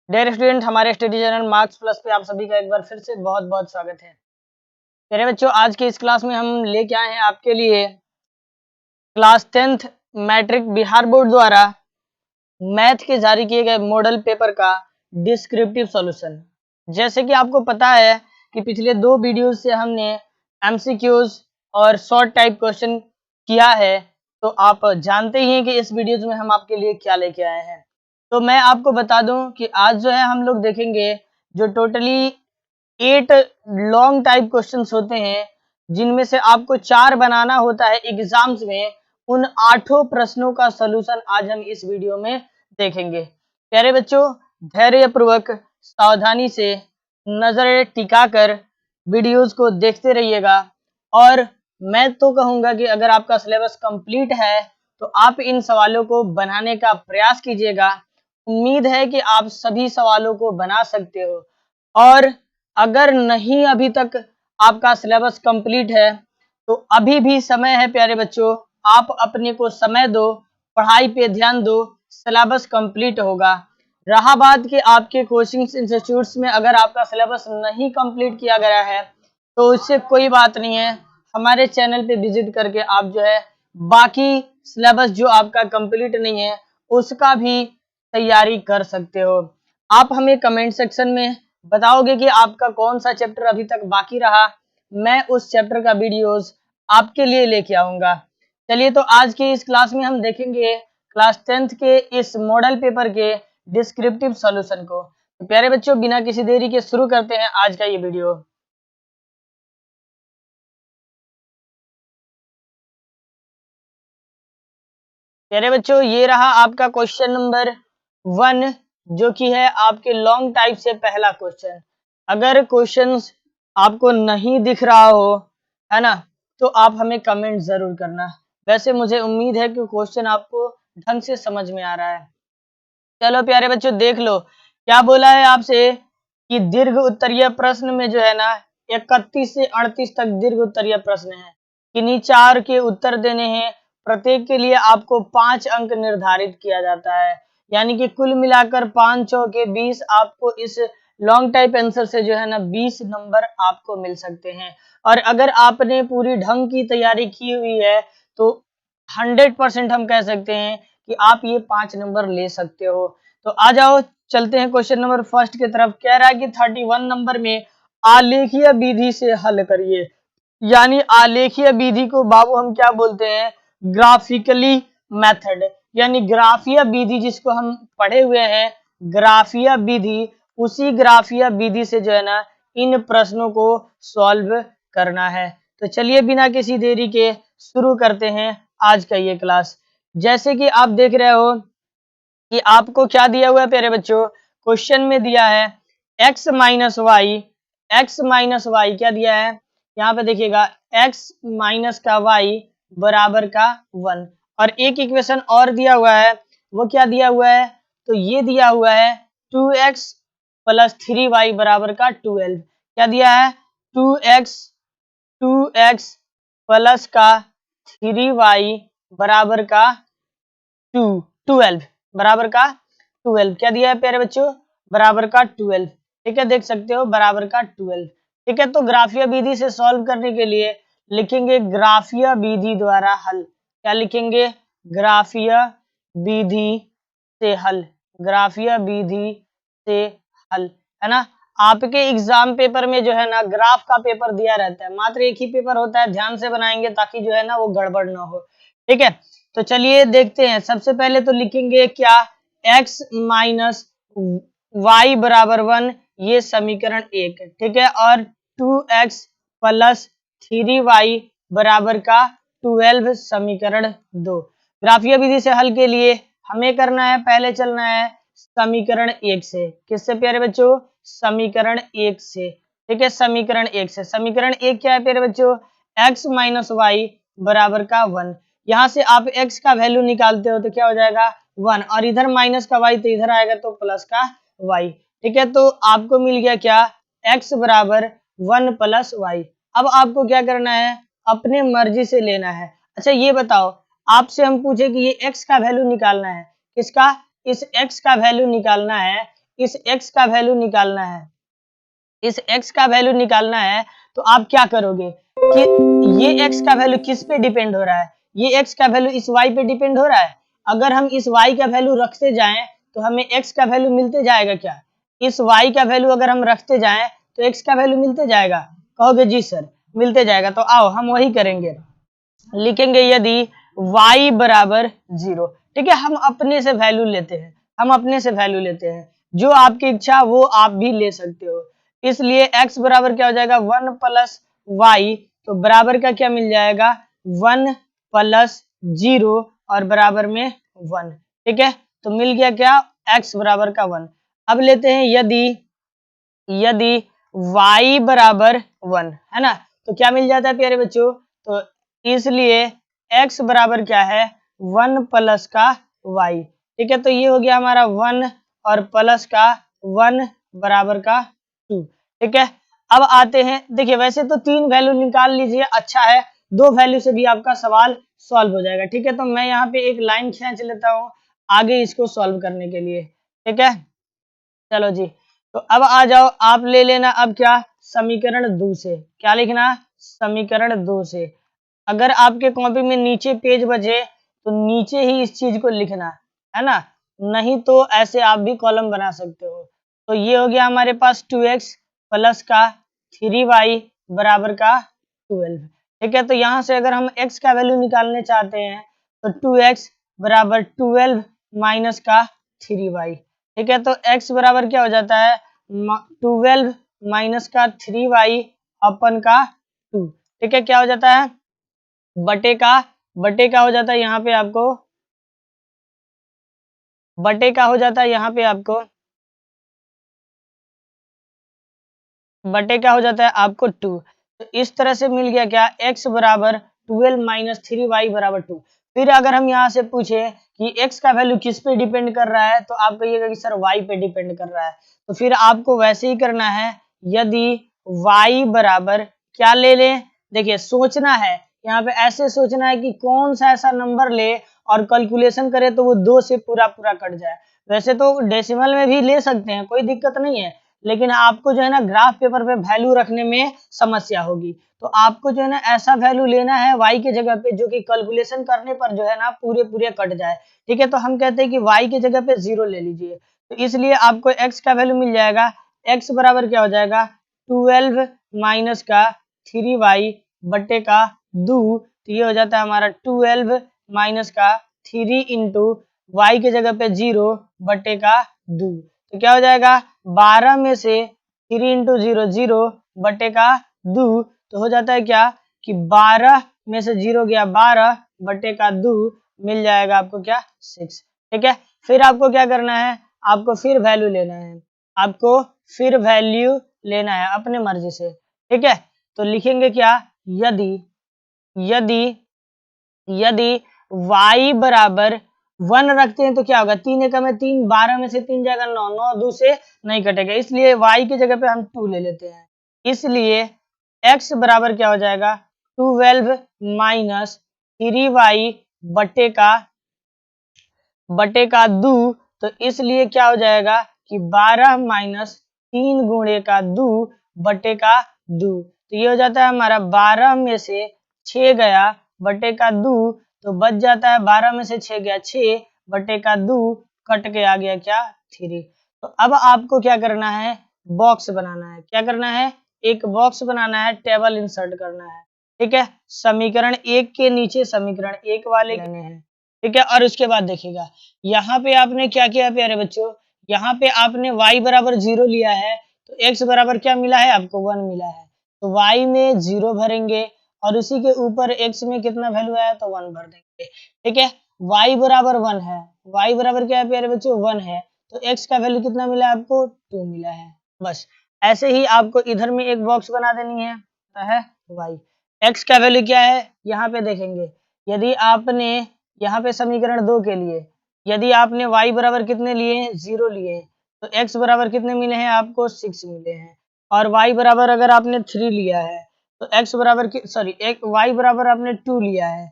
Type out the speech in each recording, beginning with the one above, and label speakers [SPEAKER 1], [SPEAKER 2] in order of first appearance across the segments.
[SPEAKER 1] Dear student, हमारे study channel marks plus पे आप सभी का एक बार फिर से बहुत बहुत स्वागत है। मेरे बच्चों, आज की इस क्लास में हम लेके आए हैं आपके लिए class 10th matric Bihar board द्वारा मैथ के जारी किए गए मॉडल पेपर का डिस्क्रिप्टिव सॉल्यूशन। जैसे कि आपको पता है कि पिछले दो वीडियोस से हमने एमसीक्यूज और शॉर्ट टाइप क्वेश्चन किया है, तो आप जानते ही हैं कि इस वीडियोज में हम आपके लिए क्या लेके आए हैं। तो मैं आपको बता दूं कि आज जो है हम लोग देखेंगे जो टोटली 8 लॉन्ग टाइप क्वेश्चंस होते हैं, जिनमें से आपको 4 बनाना होता है एग्जाम्स में। उन 8 प्रश्नों का सलूशन आज हम इस वीडियो में देखेंगे। प्यारे बच्चों, धैर्यपूर्वक सावधानी से नजर टिकाकर वीडियोस को देखते रहिएगा। और मैं तो कहूंगा कि अगर आपका सिलेबस कंप्लीट है तो आप इन सवालों को बनाने का प्रयास कीजिएगा। उम्मीद है कि आप सभी सवालों को बना सकते हो। और अगर नहीं अभी तक आपका सिलेबस कंप्लीट है तो अभी भी समय है प्यारे बच्चों, आप अपने को समय दो, पढ़ाई पे ध्यान दो, सिलेबस कंप्लीट होगा। रहा बात कि आपके कोचिंग इंस्टीट्यूट्स में अगर आपका सिलेबस नहीं कंप्लीट किया गया है तो उससे कोई बात नहीं है, हमारे चैनल पे विजिट करके आप जो है बाकी सिलेबस जो आपका कंप्लीट नहीं है उसका भी तैयारी कर सकते हो। आप हमें कमेंट सेक्शन में बताओगे कि आपका कौन सा चैप्टर अभी तक बाकी रहा, मैं उस चैप्टर का वीडियोस आपके लिए लेके आऊंगा। चलिए, तो आज की इस क्लास में हम देखेंगे क्लास 10th के इस मॉडल पेपर के डिस्क्रिप्टिव सॉल्यूशन को। तो प्यारे बच्चों, बिना किसी देरी के शुरू करते हैं आज का ये वीडियो। प्यारे बच्चों, ये रहा आपका क्वेश्चन नंबर 1, जो कि है आपके लॉन्ग टाइप से पहला क्वेश्चन। अगर क्वेश्चन आपको नहीं दिख रहा हो, है ना, तो आप हमें कमेंट जरूर करना। वैसे मुझे उम्मीद है कि क्वेश्चन आपको ढंग से समझ में आ रहा है। चलो प्यारे बच्चों, देख लो क्या बोला है आपसे कि दीर्घ उत्तरीय प्रश्न में जो है ना 31 से 38 तक दीर्घ उत्तरीय प्रश्न है। किन्हीं 4 के उत्तर देने हैं, प्रत्येक के लिए आपको 5 अंक निर्धारित किया जाता है। यानी कि कुल मिलाकर 5 चौके 20, आपको इस लॉन्ग टाइप आंसर से जो है ना 20 नंबर आपको मिल सकते हैं। और अगर आपने पूरी ढंग की तैयारी की हुई है तो 100% हम कह सकते हैं कि आप ये 5 नंबर ले सकते हो। तो आ जाओ, चलते हैं क्वेश्चन नंबर फर्स्ट की तरफ। कह रहा है कि 31 नंबर में आलेखीय विधि से हल करिए। यानी आलेखीय विधि को बाबू हम क्या बोलते हैं? Graphically method. यानी ग्राफीय विधि जिसको हम पढ़े हुए हैं, ग्राफीय विधि, उसी ग्राफीय विधि से जो है ना इन प्रश्नों को सॉल्व करना है। तो चलिए बिना किसी देरी के शुरू करते हैं आज का ये क्लास। जैसे कि आप देख रहे हो कि आपको क्या दिया हुआ है प्यारे बच्चों, क्वेश्चन में दिया है x minus y. X minus y क्या दिया है यहाँ पे देखिएगा, x माइनस का y बराबर का 1। और एक इक्वेशन और दिया हुआ है, वो क्या दिया हुआ है? तो ये दिया हुआ है 2x प्लस 3y बराबर का 12। क्या दिया है? 2x प्लस का 3y बराबर का 12 बराबर का 12। क्या दिया है प्यारे बच्चों? बराबर का 12। ठीक है, देख सकते हो बराबर का 12। ठीक है, तो ग्राफीय विधि से सॉल्व करने के लिए लिखेंगे ग्राफीय विधि द्वारा हल। क्या लिखेंगे? ग्राफीय विधि से हल। ग्राफीय विधि से हल, है ना। आपके एग्जाम पेपर में जो है ना ग्राफ का पेपर दिया रहता है, मात्र एक ही पेपर होता है, ध्यान से बनाएंगे ताकि जो है ना वो गड़बड़ ना हो। ठीक है, तो चलिए देखते हैं। सबसे पहले तो लिखेंगे क्या? x माइनस वाई बराबर 1, ये समीकरण 1। ठीक है, और 2x प्लस 3y बराबर का 12 समीकरण 2। ग्राफीय विधि से हल के लिए हमें करना है, पहले चलना है समीकरण 1 से। किससे प्यारे बच्चों? समीकरण 1 से। ठीक है, समीकरण 1 से। समीकरण 1 क्या है प्यारे बच्चों? x माइनस वाई बराबर का 1। यहाँ से आप x का वैल्यू निकालते हो तो क्या हो जाएगा? 1, और इधर माइनस का y तो इधर आएगा तो प्लस का y। ठीक है, तो आपको मिल गया क्या? x बराबर 1 प्लस y। अब आपको क्या करना है? अपने मर्जी से लेना है। अच्छा ये बताओ, आपसे हम पूछे कि ये x का वैल्यू निकालना है, किसका? इस x का वैल्यू निकालना है इस x का वैल्यू निकालना है, इस x का वैल्यू निकालना है, तो आप क्या करोगे कि ये x का वैल्यू किस पे डिपेंड हो रहा है, ये x का वैल्यू इस y पे डिपेंड हो रहा है। अगर हम इस y का वैल्यू रखते जाएं तो हमें x का वैल्यू मिलते जाएगा क्या, इस y का वैल्यू अगर हम रखते जाएं तो x का वैल्यू मिलते जाएगा, कहोगे जी सर मिलते जाएगा। तो आओ हम वही करेंगे, लिखेंगे यदि y बराबर 0, ठीक है, हम अपने से वैल्यू लेते हैं, हम अपने से वैल्यू लेते हैं, जो आपकी इच्छा वो आप भी ले सकते हो। इसलिए x बराबर क्या हो जाएगा 1 प्लस y, तो बराबर का क्या मिल जाएगा 1 प्लस 0 और बराबर में 1, ठीक है, तो मिल गया क्या x बराबर का 1। अब लेते हैं यदि y बराबर 1 है ना, तो क्या मिल जाता है प्यारे बच्चों, तो इसलिए x बराबर क्या है 1 प्लस का y, ठीक है, तो ये हो गया हमारा 1 और प्लस का 1 बराबर का 2, ठीक है। अब आते हैं, देखिए वैसे तो 3 वैल्यू निकाल लीजिए, अच्छा है 2 वैल्यू से भी आपका सवाल सॉल्व हो जाएगा, ठीक है। तो मैं यहाँ पे एक लाइन खींच लेता हूँ आगे इसको सॉल्व करने के लिए, ठीक है। चलो जी, तो अब आ जाओ, आप ले लेना अब क्या समीकरण 2 से, क्या लिखना समीकरण 2 से। अगर आपके कॉपी में नीचे पेज बचे तो नीचे ही इस चीज को लिखना है ना, नहीं तो ऐसे आप भी कॉलम बना सकते हो। तो ये हो गया हमारे पास 2x प्लस का 3y बराबर का 12, ठीक है। तो यहाँ से अगर हम x का वैल्यू निकालने चाहते हैं तो 2x बराबर 12 माइनस का 3y, ठीक है। तो x बराबर क्या हो जाता है 12 माइनस का 3y अपन का 2, ठीक है, क्या हो जाता है बटे का हो जाता है यहाँ पे आपको, बटे का हो जाता है यहाँ पे आपको, बटे का हो जाता है आपको 2। तो इस तरह से मिल गया क्या x बराबर 12 माइनस 3y बराबर 2। फिर अगर हम यहाँ से पूछे कि x का वैल्यू किस पे डिपेंड कर रहा है, तो आप कहिएगा कि सर y पे डिपेंड कर रहा है, तो फिर आपको वैसे ही करना है, यदि y बराबर क्या ले लें, देखिए सोचना है यहाँ पे, ऐसे सोचना है कि कौन सा ऐसा नंबर ले और कैलकुलेशन करे तो वो 2 से पूरा पूरा कट जाए। वैसे तो डेसिमल में भी ले सकते हैं, कोई दिक्कत नहीं है, लेकिन आपको जो है ना ग्राफ पेपर पे वैल्यू रखने में समस्या होगी, तो आपको जो है ना ऐसा वैल्यू लेना है y के जगह पे जो कि कैलकुलेशन करने पर जो है ना पूरे पूरे कट जाए, ठीक है। तो हम कहते हैं कि y के जगह पे 0 ले लीजिए, तो इसलिए आपको x का वैल्यू मिल जाएगा, x बराबर क्या हो जाएगा 12 माइनस का 3y बट्टे का 2, तो ये हो जाता है हमारा 12 माइनस का 3 इंटू वाई के जगह पे 0 बट्टे का 2, तो क्या हो जाएगा 12 में से 3 इंटू 0 0 बटे का 2, तो हो जाता है क्या कि 12 में से 0 गया 12 बटे का 2, मिल जाएगा आपको क्या 6, ठीक है। फिर आपको क्या करना है, आपको फिर वैल्यू लेना है, आपको फिर वैल्यू लेना है अपने मर्जी से, ठीक है। तो लिखेंगे क्या यदि यदि यदि y बराबर 1 रखते हैं तो क्या होगा 3 एकम में 3, 12 में से 3 जाएगा 9, 9 2 से नहीं कटेगा, इसलिए y की जगह पे हम 2 ले लेते हैं, इसलिए x बराबर क्या हो जाएगा 12 माइनस 3y बटे का 2, तो इसलिए क्या हो जाएगा कि 12 माइनस 3 गुणे का 2 बटे का 2, तो ये हो जाता है हमारा 12 में से 6 गया बटे का 2, तो बच जाता है 12 में से 6 गया 6 बटे का 2, कट के आ गया क्या 3। तो अब आपको क्या करना है बॉक्स बनाना है, क्या करना है एक बॉक्स बनाना है, टेबल इंसर्ट करना है, ठीक है। समीकरण 1 के नीचे समीकरण 1 वाले लेने हैं, ठीक है। और उसके बाद देखिएगा यहाँ पे आपने क्या किया प्यारे बच्चों, यहाँ पे आपने y बराबर 0 लिया है, तो x बराबर क्या मिला है आपको 1 मिला है, तो y में 0 भरेंगे और उसी के ऊपर x में कितना वैल्यू आया तो 1 भर देंगे, ठीक है। y बराबर 1 है, y बराबर क्या है प्यारे बच्चों 1 है, तो x का वैल्यू कितना मिला है आपको 2 मिला है। बस ऐसे ही आपको इधर में एक बॉक्स बना देनी है y, x का वैल्यू क्या है यहाँ पे देखेंगे, यदि आपने यहाँ पे समीकरण 2 के लिए यदि आपने y बराबर कितने लिए हैं 0 लिए हैं, तो x बराबर कितने मिले हैं आपको 6 मिले हैं, और y बराबर अगर आपने 3 लिया है तो x बराबर y बराबर आपने 2 लिया है,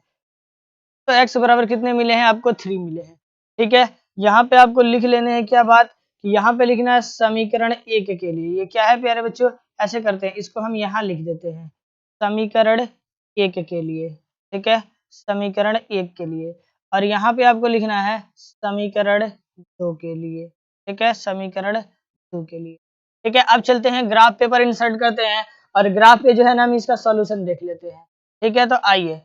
[SPEAKER 1] तो x बराबर कितने मिले हैं आपको 3 मिले हैं, ठीक है। यहाँ पे आपको लिख लेने हैं क्या बात कि यहाँ पे लिखना है समीकरण 1 के लिए। ये क्या है प्यारे बच्चों, ऐसे करते हैं, इसको हम यहाँ लिख देते हैं समीकरण 1 के लिए, ठीक है, समीकरण 1 के लिए। और यहाँ पे आपको लिखना है समीकरण 2 के लिए, ठीक है, समीकरण 2 के लिए, ठीक है। अब चलते हैं ग्राफ पेपर इंसर्ट करते हैं और ग्राफ पे जो है ना हम इसका सॉल्यूशन देख लेते हैं, ठीक है। तो आइए,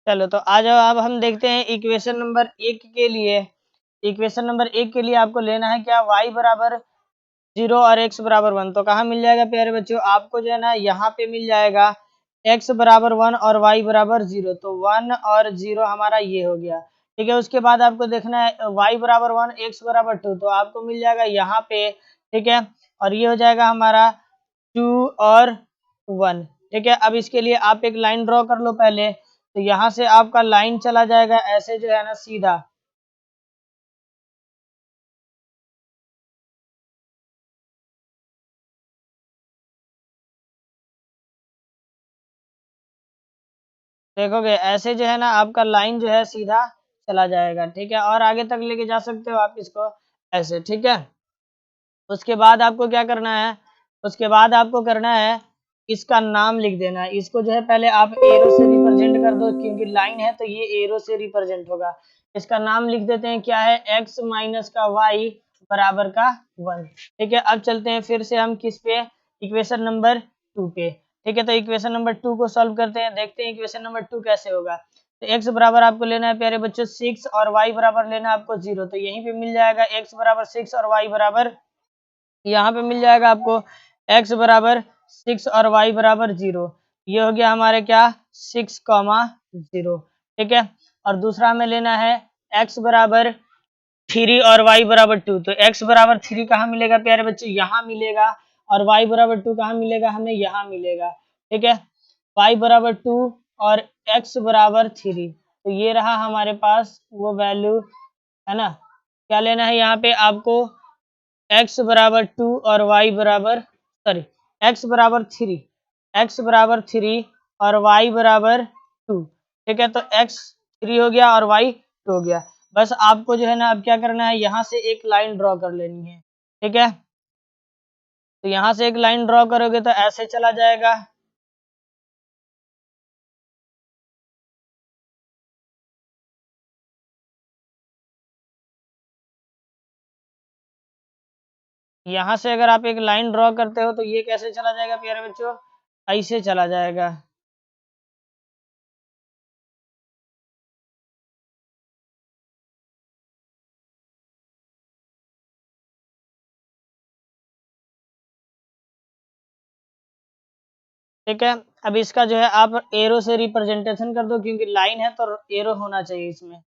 [SPEAKER 1] चलो तो आ जाओ, अब हम देखते हैं इक्वेशन नंबर 1 के लिए। इक्वेशन नंबर 1 के लिए आपको लेना है क्या, y बराबर 0 और x बराबर 1। तो कहाँ मिल जाएगा प्यारे बच्चों, आपको जो है ना यहाँ पे मिल जाएगा x बराबर 1 और y बराबर 0। तो 1 और 0 हमारा ये हो गया, ठीक है। उसके बाद आपको देखना है y बराबर 1 x बराबर 2, तो आपको मिल जाएगा यहाँ पे, ठीक है। और ये हो जाएगा हमारा 2 और 1, ठीक है। अब इसके लिए आप एक लाइन ड्रॉ कर लो पहले। तो यहाँ से आपका लाइन चला जाएगा ऐसे जो है ना सीधा, देखोगे ऐसे जो है ना आपका लाइन जो है सीधा चला जाएगा, ठीक है। और आगे तक लेके जा सकते हो आप इसको ऐसे, ठीक है। उसके बाद आपको क्या करना है, उसके बाद आपको करना है इसका नाम लिख देना है। इसको जो है पहले आप एरो से रिप्रेजेंट कर दो, क्योंकि लाइन है तो ये एरो से रिप्रेजेंट होगा। इसका नाम लिख देते हैं क्या है, x माइनस का y बराबर का 1, ठीक है। अब चलते हैं फिर से हम किस पे, इक्वेशन नंबर 2 पे, ठीक है। तो इक्वेशन नंबर 2 को सॉल्व करते हैं, देखते हैं इक्वेशन नंबर 2 कैसे होगा। तो x बराबर आपको लेना है प्यारे बच्चों 6 और y बराबर लेना है आपको 0। तो यहीं पे मिल जाएगा x बराबर 6 और y बराबर, यहाँ पे मिल जाएगा आपको x बराबर 6 और y बराबर 0। ये हो गया हमारे क्या 6,0, ठीक है। और दूसरा हमें लेना है x बराबर 3 और y बराबर 2। तो x बराबर 3 कहाँ मिलेगा प्यारे बच्चे, यहाँ मिलेगा। और y बराबर 2 कहाँ मिलेगा, हमें यहाँ मिलेगा, ठीक है। y बराबर 2 और x बराबर 3, तो ये रहा हमारे पास वो वैल्यू, है ना। क्या लेना है यहाँ पे आपको, x बराबर 2 और y बराबर, सॉरी, x बराबर 3, x बराबर 3 और y बराबर 2, ठीक है। तो x 3 हो गया और y 2 हो गया। बस आपको जो है ना अब क्या करना है, यहाँ से एक लाइन ड्रॉ कर लेनी है, ठीक है। तो यहाँ से एक लाइन ड्रॉ करोगे तो ऐसे चला जाएगा, यहाँ से अगर आप एक लाइन ड्रॉ करते हो तो ये कैसे चला जाएगा प्यारे बच्चों, ऐसे चला जाएगा, ठीक है। अब इसका जो है आप एरो से रिप्रेजेंटेशन कर दो, क्योंकि लाइन है तो एरो होना चाहिए इसमें,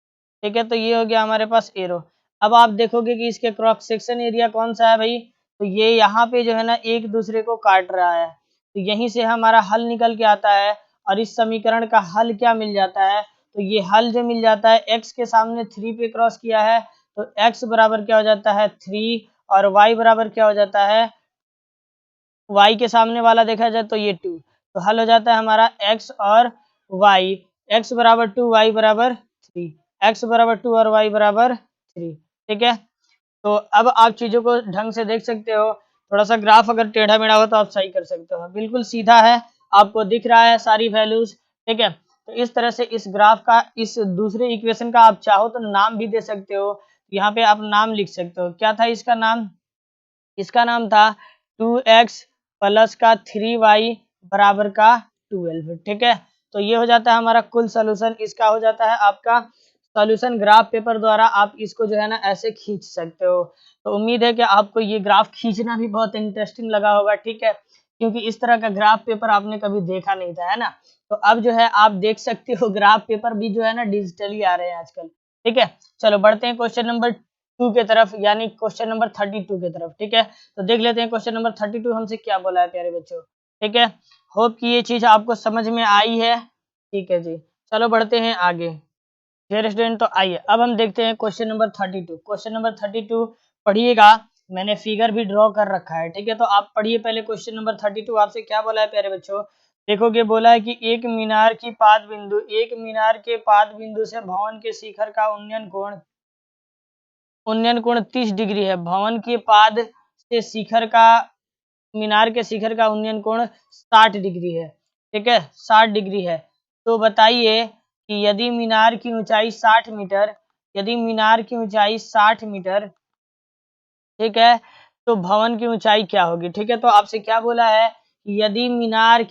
[SPEAKER 1] ठीक है। तो ये हो गया हमारे पास एरो। अब आप देखोगे कि इसके क्रॉस सेक्शन एरिया कौन सा है भाई, तो ये यहाँ पे जो है ना एक दूसरे को काट रहा है। तो यहीं से हमारा हल निकल के आता है और इस समीकरण का हल क्या मिल जाता है, तो ये हल जो मिल जाता है x के सामने 3 पे क्रॉस किया है तो x बराबर क्या हो जाता है 3 और y बराबर क्या हो जाता है, y के सामने वाला देखा जाए तो ये 2। तो हल हो जाता है हमारा x और y, x बराबर 2 y बराबर 3, x बराबर 2 और y बराबर 3, ठीक है। तो अब आप चीजों को ढंग से देख सकते हो। थोड़ा सा ग्राफ अगर टेढ़ा मेढ़ा हो तो आप सही कर सकते हो, बिल्कुल सीधा है, आपको दिख रहा है सारी वैल्यूज, ठीक है। तो इस तरह से इस ग्राफ का, इस दूसरे इक्वेशन का आप चाहो तो नाम भी दे सकते हो। यहाँ पे आप नाम लिख सकते हो, क्या था इसका नाम, इसका नाम था 2x प्लस का 3y बराबर का 12, ठीक है। तो ये हो जाता है हमारा कुल सॉल्यूशन, इसका हो जाता है आपका सॉल्यूशन। ग्राफ पेपर द्वारा आप इसको जो है ना ऐसे खींच सकते हो। तो उम्मीद है कि आपको ये ग्राफ खींचना भी बहुत इंटरेस्टिंग लगा होगा, ठीक है, क्योंकि इस तरह का ग्राफ पेपर आपने कभी देखा नहीं था, है ना। तो अब जो है आप देख सकते हो ग्राफ पेपर भी जो है ना डिजिटली आ रहे हैं आजकल, ठीक है। चलो बढ़ते हैं क्वेश्चन नंबर 2 के तरफ, यानी क्वेश्चन नंबर 32 के तरफ, ठीक है। तो देख लेते हैं क्वेश्चन नंबर 32 हमसे क्या बोला है प्यारे बच्चों, ठीक है। होप कि ये चीज आपको समझ में आई है, ठीक है जी। चलो बढ़ते हैं आगे, डियर स्टूडेंट। तो आइए अब हम देखते हैं क्वेश्चन नंबर 32। क्वेश्चन नंबर 32 पढ़िएगा, मैंने फिगर भी ड्रॉ कर रखा है, ठीक है। तो आप पढ़िए पहले क्वेश्चन नंबर 32 आपसे क्या बोला है प्यारे बच्चों। देखोगे बोला है कि एक मीनार की पाद बिंदु, एक मीनार के पाद बिंदु से भवन के शिखर का उन्नयन कोण उन्नयन कोण 30 डिग्री है। भवन के पाद से शिखर का, मीनार के शिखर का उन्नयन कोण 60 डिग्री है। ठीक है, 60 डिग्री है। तो बताइए कि यदि मीनार की ऊंचाई 60 मीटर, यदि मीनार की ऊंचाई 60 मीटर, ठीक है, तो भवन की ऊंचाई क्या होगी। ठीक है, तो आपसे क्या बोला है कि यदि मीनार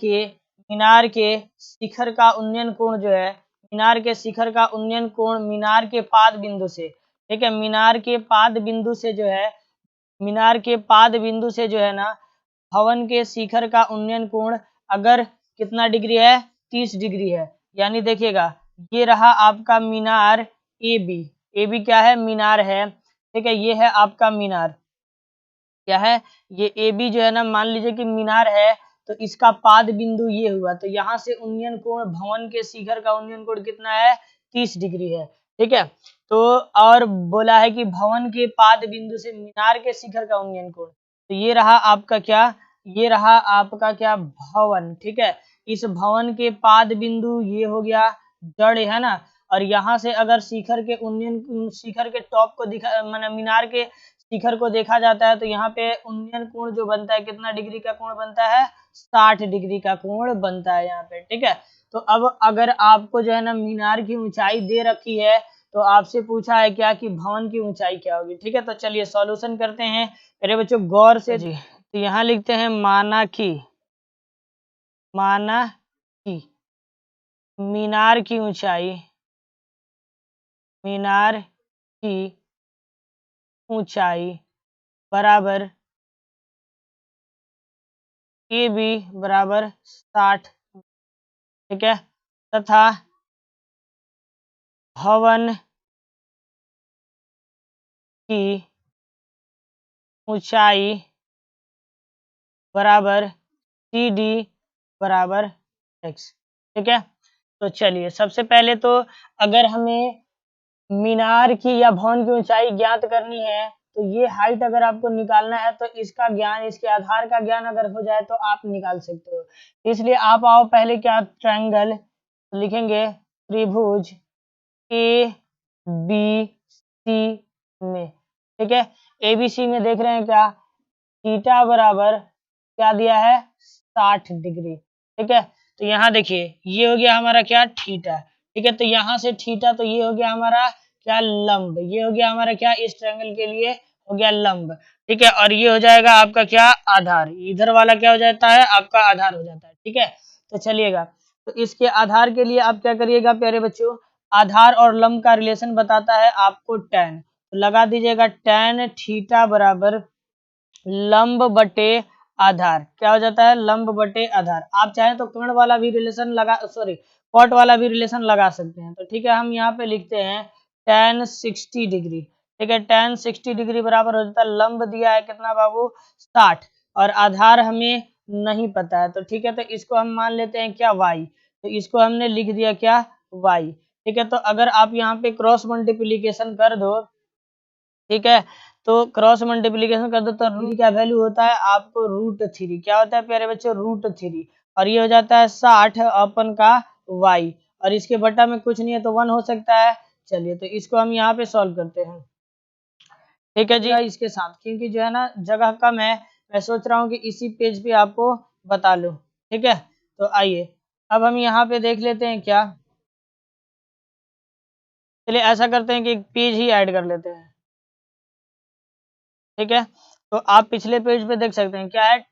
[SPEAKER 1] के शिखर का उन्नयन कोण जो है, मीनार के शिखर का उन्नयन कोण मीनार के पाद बिंदु से, ठीक है, मीनार के पाद बिंदु से जो है, मीनार के पाद बिंदु से जो है ना, भवन के शिखर का उन्नयन कोण अगर कितना डिग्री है, 30 डिग्री है। यानी देखिएगा, ये रहा आपका मीनार ए बी, ए बी क्या है, मीनार है। ठीक है, ये है आपका मीनार, क्या है, ये ए बी जो है ना, मान लीजिए कि मीनार है, तो इसका पाद बिंदु ये हुआ, तो यहाँ से उन्नयन कोण, भवन के शिखर का उन्नयन कोण कितना है, 30 डिग्री है। ठीक है, तो और बोला है कि भवन के पाद बिंदु से मीनार के शिखर का उन्नयन कोण, तो ये रहा आपका क्या, ये रहा आपका क्या, भवन। ठीक है, इस भवन के पाद बिंदु ये हो गया जड़, है ना, और यहाँ से अगर शिखर के उन्नयन, शिखर के टॉप को दिखा, माने मीनार के शिखर को देखा जाता है, तो यहाँ पे उन्नयन कोण जो बनता है, कितना डिग्री का कोण बनता है, 60 डिग्री का कोण बनता है यहाँ पे। ठीक है, तो अब अगर आपको जो है ना मीनार की ऊंचाई दे रखी है, तो आपसे पूछा है क्या कि भवन की ऊंचाई क्या होगी। ठीक है, तो चलिए सॉल्यूशन करते हैं मेरे बच्चों गौर से जी। तो यहाँ लिखते हैं माना कि मीनार की ऊंचाई, मीनार की ऊंचाई बराबर ए बी बराबर 60। ठीक है, तथा भवन की ऊंचाई बराबर सी डी बराबर एक्स। ठीक है, तो चलिए सबसे पहले तो अगर हमें मीनार की या भवन की ऊंचाई ज्ञात करनी है, तो ये हाइट अगर आपको निकालना है, तो इसका ज्ञान, इसके आधार का ज्ञान अगर हो जाए तो आप निकाल सकते हो। इसलिए आप आओ पहले क्या, ट्रायंगल लिखेंगे, त्रिभुज ए बी सी में। ठीक है, एबीसी में देख रहे हैं क्या, थीटा बराबर क्या दिया है, 60 डिग्री। ठीक है, तो यहाँ देखिए ये हो गया हमारा क्या, थीटा। ठीक है, तो यहाँ से थीटा, तो ये हो गया हमारा क्या, लंब, ये हो गया हमारा क्या, इस ट्रायंगल के लिए हो गया लंब। ठीक है, और ये हो जाएगा आपका क्या, आधार, इधर वाला क्या हो जाता है, आपका आधार हो जाता है। ठीक है, तो चलिएगा, तो इसके आधार के लिए आप क्या करिएगा प्यारे बच्चों, आधार और लंब का रिलेशन बताता है आपको tan, तो लगा दीजिएगा tan थीटा बराबर लंब बटे आधार, क्या हो जाता है, लंब बटे आधार। आप चाहें तो कर्ण वाला भी रिलेशन लगा, सॉरी कॉट वाला भी रिलेशन लगा सकते हैं। तो ठीक है, हम यहाँ पे लिखते हैं tan 60 डिग्री। ठीक है, tan 60 डिग्री बराबर हो जाता है, लंब दिया है कितना बाबू, 60, और आधार हमें नहीं पता है, तो ठीक है, तो इसको हम मान लेते हैं क्या, y, तो इसको हमने लिख दिया क्या, y। ठीक है, तो अगर आप यहाँ पे क्रॉस मल्टीप्लीकेशन कर दो, ठीक है, तो क्रॉस मल्टीप्लीकेशन कर दो, तो रूट क्या वैल्यू होता है आपको, √3, क्या होता है प्यारे बच्चों, √3, और ये हो जाता है 60 अपन का y, और इसके बटा में कुछ नहीं है तो 1 हो सकता है। चलिए, तो इसको हम यहाँ पे सॉल्व करते हैं। ठीक है जी, इसके साथ, क्योंकि जो है ना जगह कम है, मैं सोच रहा हूँ कि इसी पेज पे आपको बता लूँ। ठीक है, तो आइए अब हम यहाँ पे देख लेते हैं क्या, चलिए ऐसा करते हैं कि एक पेज ही ऐड कर लेते हैं। ठीक है, तो आप पिछले पेज पे देख सकते हैं क्या है,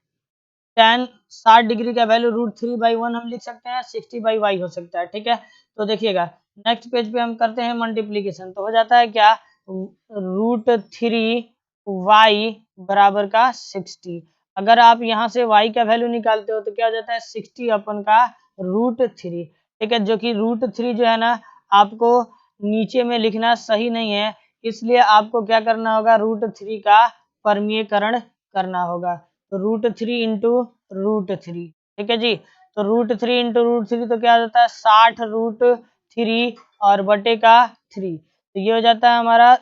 [SPEAKER 1] tan 60 डिग्री का वैल्यू √3/1 हम लिख सकते हैं, 60/y हो सकता है। ठीक है, तो देखिएगा नेक्स्ट पेज पे हम करते हैं मल्टीप्लीकेशन, तो हो जाता है क्या, √3y बराबर का 60। अगर आप यहाँ से y का वैल्यू निकालते हो तो क्या हो जाता है, 60 अपन का √3। ठीक है, जो कि √3 जो है ना आपको नीचे में लिखना सही नहीं है, इसलिए आपको क्या करना होगा, √3 का परमीयकरण करना होगा, तो √3 इंटू √3। ठीक है जी, तो √3 इंटू √3 तो क्या हो जाता है, 60 √3 और बटे का 3, तो ये हो जाता है हमारा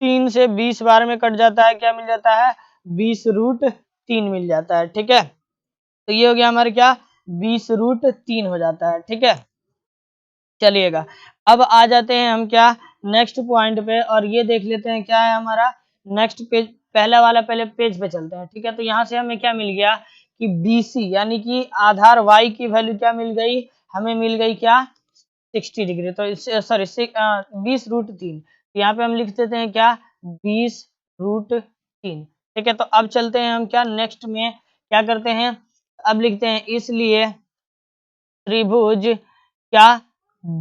[SPEAKER 1] 3 से 20 बार में कट जाता है, क्या मिल जाता है, 20√3 मिल जाता है। ठीक है, तो ये हो गया हमारे क्या, 20√3 हो जाता है। ठीक है, चलिएगा अब आ जाते हैं हम क्या, नेक्स्ट पॉइंट पे, और ये देख लेते हैं क्या है हमारा नेक्स्ट पेज। पहला वाला पहले पेज पे चलते हैं, ठीक है। तो यहाँ से हमें क्या मिल गया कि BC यानी कि आधार y की वैल्यू क्या मिल गई, हमें मिल गई क्या 60 डिग्री। तो इससे सॉरी 20√3, यहाँ पे हम लिख देते हैं क्या 20√3, ठीक है। तो अब चलते हैं हम क्या नेक्स्ट में क्या करते हैं, अब लिखते हैं इसलिए त्रिभुज क्या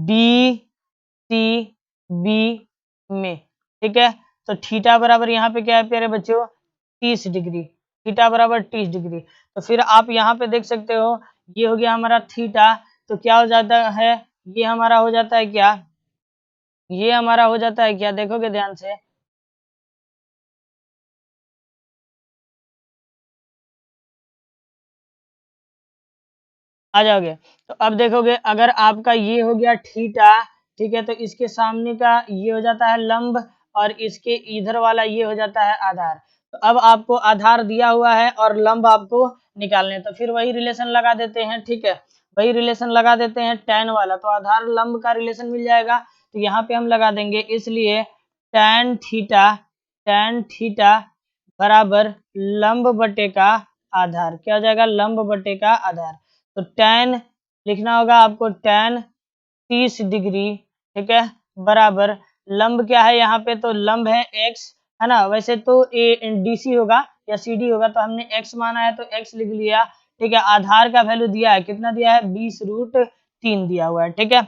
[SPEAKER 1] DCB में, ठीक है। तो थीटा बराबर यहाँ पे क्या है प्यारे बच्चों 30 डिग्री, थीटा बराबर 30 डिग्री। तो फिर आप यहाँ पे देख सकते हो ये हो गया हमारा थीटा, तो क्या हो जाता है, ये हमारा हो जाता है क्या, ये हमारा हो जाता है क्या, देखोगे ध्यान से, आ जाओगे। तो अब देखोगे अगर आपका ये हो गया थीटा, ठीक है, तो इसके सामने का ये हो जाता है लंब, और इसके इधर वाला ये हो जाता है आधार। तो अब आपको आधार दिया हुआ है और लंब आपको निकालने, तो फिर वही रिलेशन लगा देते हैं, ठीक है, वही रिलेशन लगा देते हैं tan वाला। तो आधार लंब का रिलेशन मिल जाएगा, तो यहाँ पे हम लगा देंगे, इसलिए tan थीटा बराबर लंब बटे का आधार, क्या हो जाएगा लंब बटे का आधार। तो tan लिखना होगा आपको tan 30 डिग्री, ठीक है, बराबर लंब क्या है यहाँ पे, तो लंब है x, है ना। वैसे तो DC होगा या CD होगा, तो हमने x माना है तो x लिख लिया, ठीक है। आधार का वैल्यू दिया है, कितना दिया है 20√3 दिया हुआ है, ठीक है।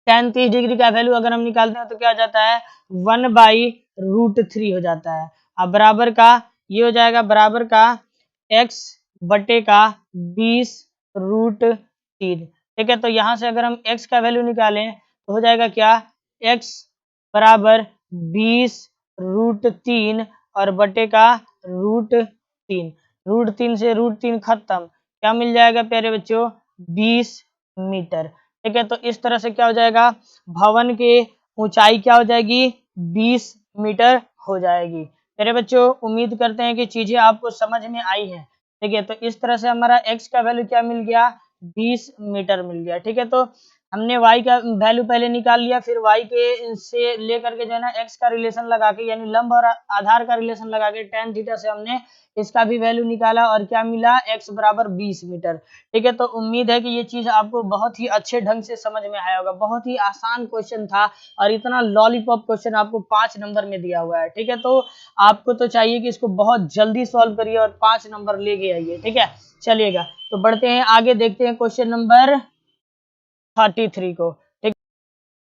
[SPEAKER 1] tan 30 डिग्री का वैल्यू अगर हम निकालते हैं तो क्या हो जाता है 1/√3 हो जाता है। अब बराबर का ये हो जाएगा बराबर का x बटे का 20√3, ठीक है। तो यहाँ से अगर हम x का वैल्यू निकालें तो हो जाएगा क्या x बराबर 20√3 और बटे का √3, √3 से √3 खत्म, क्या मिल जाएगा प्यारे बच्चों 20 मीटर, ठीक है। तो इस तरह से क्या हो जाएगा भवन के ऊंचाई क्या हो जाएगी 20 मीटर हो जाएगी। मेरे बच्चों उम्मीद करते हैं कि चीजें आपको समझ में आई हैं, ठीक है। तो इस तरह से हमारा x का वैल्यू क्या मिल गया 20 मीटर मिल गया, ठीक है। तो हमने y का वैल्यू पहले निकाल लिया, फिर y के से लेकर के जो है ना x का रिलेशन लगा के यानी लंब और आधार का रिलेशन लगा के tan थीटा से हमने इसका भी वैल्यू निकाला और क्या मिला x बराबर 20 मीटर, ठीक है। तो उम्मीद है कि ये चीज आपको बहुत ही अच्छे ढंग से समझ में आया होगा। बहुत ही आसान क्वेश्चन था और इतना लॉलीपॉप क्वेश्चन आपको 5 नंबर में दिया हुआ है, ठीक है। तो आपको तो चाहिए कि इसको बहुत जल्दी सॉल्व करिए और 5 नंबर लेके आइए, ठीक है। चलिएगा तो बढ़ते हैं आगे, देखते हैं क्वेश्चन नंबर 33 को, ठीक।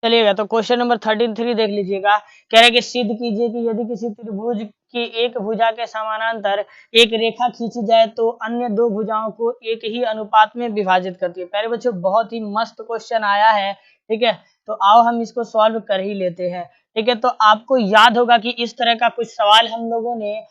[SPEAKER 1] चलिएगा तो क्वेश्चन नंबर 33 देख लीजिएगा। कह रहे हैं कि सिद्ध कीजिए कि यदि किसी त्रिभुज की एक भुजा के समानांतर एक रेखा खींची जाए तो अन्य दो भुजाओं को एक ही अनुपात में विभाजित करती है। प्यारे बच्चों बहुत ही मस्त क्वेश्चन आया है, ठीक है। तो आओ हम इसको सॉल्व कर ही लेते हैं, ठीक है। तो आपको याद होगा कि इस तरह का कुछ सवाल हम लोगों ने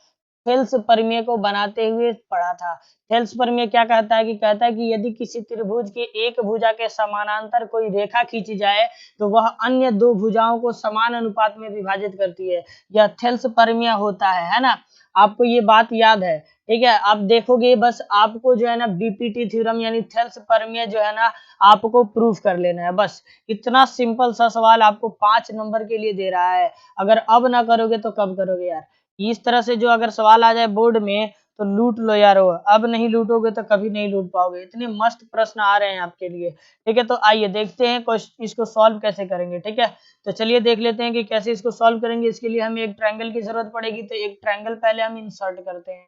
[SPEAKER 1] थेल्स प्रमेय को बनाते हुए पढ़ा था। थेल्स प्रमेय क्या कहता है कि कहता है कि यदि किसी त्रिभुज के एक भुजा के समानांतर कोई रेखा खींची जाए तो वह अन्य दो भुजाओं को समान अनुपात में विभाजित करती है। यह थेल्स प्रमेय होता है ना। आपको ये बात याद है, ठीक है। आप देखोगे बस आपको जो है ना बीपीटी थ्योरम यानी थेल्स प्रमेय जो है ना आपको प्रूफ कर लेना है, बस इतना सिंपल सा सवाल आपको 5 नंबर के लिए दे रहा है। अगर अब ना करोगे तो कब करोगे यार। इस तरह से जो अगर सवाल आ जाए बोर्ड में तो लूट लो यार, वो अब नहीं लूटोगे तो कभी नहीं लूट पाओगे। इतने मस्त प्रश्न आ रहे हैं आपके लिए, ठीक है। तो आइए देखते हैं इसको सॉल्व कैसे करेंगे, ठीक है। तो चलिए देख लेते हैं कि कैसे इसको सॉल्व करेंगे। इसके लिए हमें एक ट्रायंगल की जरूरत पड़ेगी, तो एक ट्रायंगल पहले हम इंसर्ट करते हैं,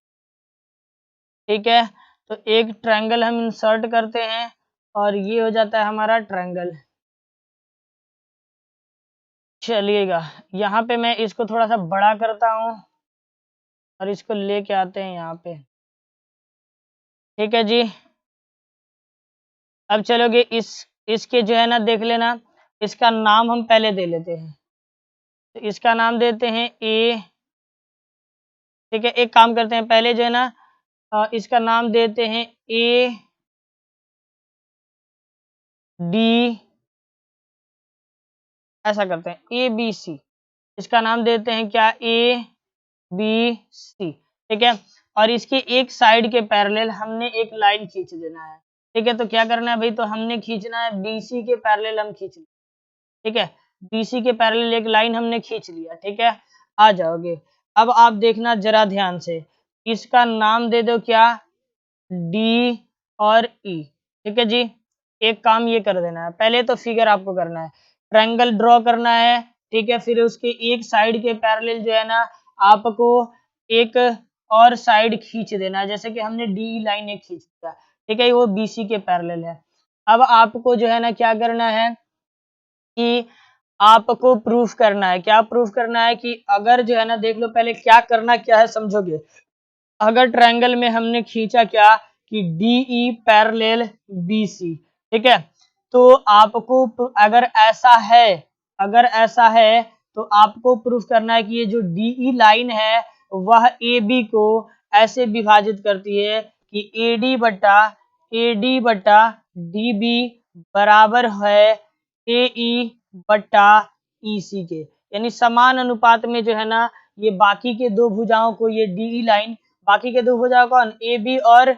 [SPEAKER 1] ठीक है। तो एक ट्रायंगल हम इंसर्ट करते हैं और ये हो जाता है हमारा ट्रायंगल। चलिएगा यहाँ पे मैं इसको थोड़ा सा बड़ा करता हूँ और इसको लेके आते हैं यहाँ पे, ठीक है जी। अब चलोगे इसके जो है ना देख लेना, इसका नाम हम पहले दे लेते हैं। तो इसका नाम देते हैं ए, ठीक है। एक काम करते हैं पहले जो है ना इसका नाम देते हैं ए डी, ऐसा करते हैं ए बी सी। इसका नाम देते हैं क्या ए बी सी, ठीक है। और इसके एक साइड के पैरेलल हमने एक लाइन खींच देना है, ठीक है। तो क्या करना है भाई, तो हमने खींचना है बीसी के पैरेलल हम खींच, ठीक है। BC के पैरेलल एक लाइन हमने खींच लिया, ठीक है, आ जाओगे। अब आप देखना जरा ध्यान से, इसका नाम दे दो क्या, D और E, ठीक है जी। एक काम ये कर देना है, पहले तो फिगर आपको करना है, ट्रायंगल ड्रॉ करना है, ठीक है, फिर उसके एक साइड के पैरेलल जो है ना आपको एक और साइड खींच देना है, जैसे कि हमने डी लाइन एक खींच दिया, ठीक है, वो BC के पैरेलल है। अब आपको जो है ना क्या करना है कि आपको प्रूफ करना है, क्या प्रूफ करना है कि अगर जो है ना, देख लो पहले क्या करना क्या है समझोगे। अगर ट्रायंगल में हमने खींचा क्या कि DE पैरेलल BC, ठीक है, तो आपको अगर ऐसा है, अगर ऐसा है तो आपको प्रूफ करना है कि ये जो DE लाइन है वह AB को ऐसे विभाजित करती है कि AD बटा DB बराबर है AE बटा EC के, यानी समान अनुपात में जो है ना ये बाकी के दो भुजाओं को, ये DE लाइन, बाकी के दो भुजाओं कौन, AB और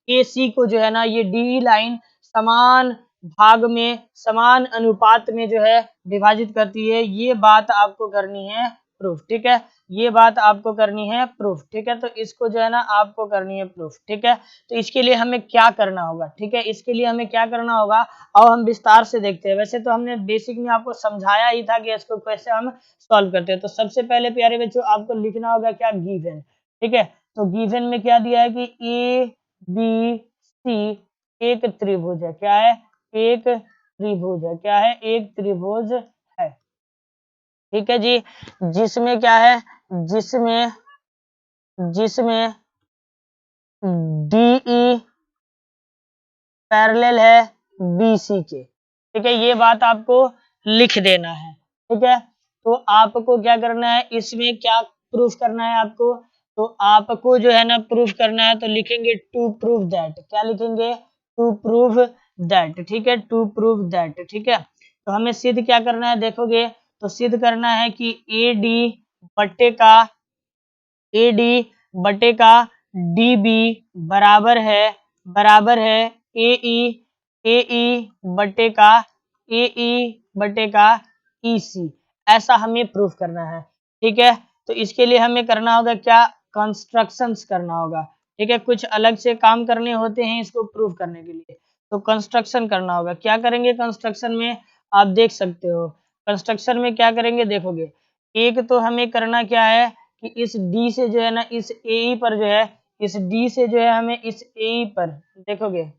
[SPEAKER 1] AC को जो है ना ये DE लाइन समान भाग में, समान अनुपात में जो है विभाजित करती है। ये बात आपको करनी है प्रूफ, ठीक है, ये बात आपको करनी है प्रूफ, ठीक है, तो इसको जो है ना आपको करनी है प्रूफ, ठीक है। तो इसके लिए हमें क्या करना होगा, ठीक है, इसके लिए हमें क्या करना होगा और हम विस्तार से देखते हैं। वैसे तो हमने बेसिक में आपको समझाया ही था कि इसको कैसे हम सॉल्व करते हैं। तो सबसे पहले प्यारे बच्चों आपको लिखना होगा क्या, गिवन, ठीक है, तो गिवन में क्या दिया है कि ABC एक त्रिभुज है, क्या है, एक त्रिभुज है, क्या है, एक त्रिभुज है, ठीक है जी, जिसमें क्या है, जिसमें जिसमें DE पैरेलल है BC के, ठीक है, ये बात आपको लिख देना है, ठीक है। तो आपको क्या करना है, इसमें क्या प्रूफ करना है आपको, तो आपको जो है ना प्रूफ करना है, तो लिखेंगे टू प्रूफ दैट, क्या लिखेंगे, टू प्रूफ दैट, ठीक है, टू प्रूफ दैट, ठीक है। तो हमें सिद्ध क्या करना है, देखोगे तो सिद्ध करना है कि बट्टे का AD बटे का DB बराबर है AE बटे का EC, ऐसा हमें प्रूफ करना है, ठीक है। तो इसके लिए हमें करना होगा क्या, कंस्ट्रक्शंस करना होगा, ठीक है, कुछ अलग से काम करने होते हैं इसको प्रूफ करने के लिए, तो कंस्ट्रक्शन करना होगा। क्या करेंगे कंस्ट्रक्शन में, आप देख सकते हो कंस्ट्रक्शन में क्या करेंगे, देखोगे एक तो हमें करना क्या है कि इस D से जो है ना इस AE पर जो है, इस D से जो है हमें इस AE पर, देखोगे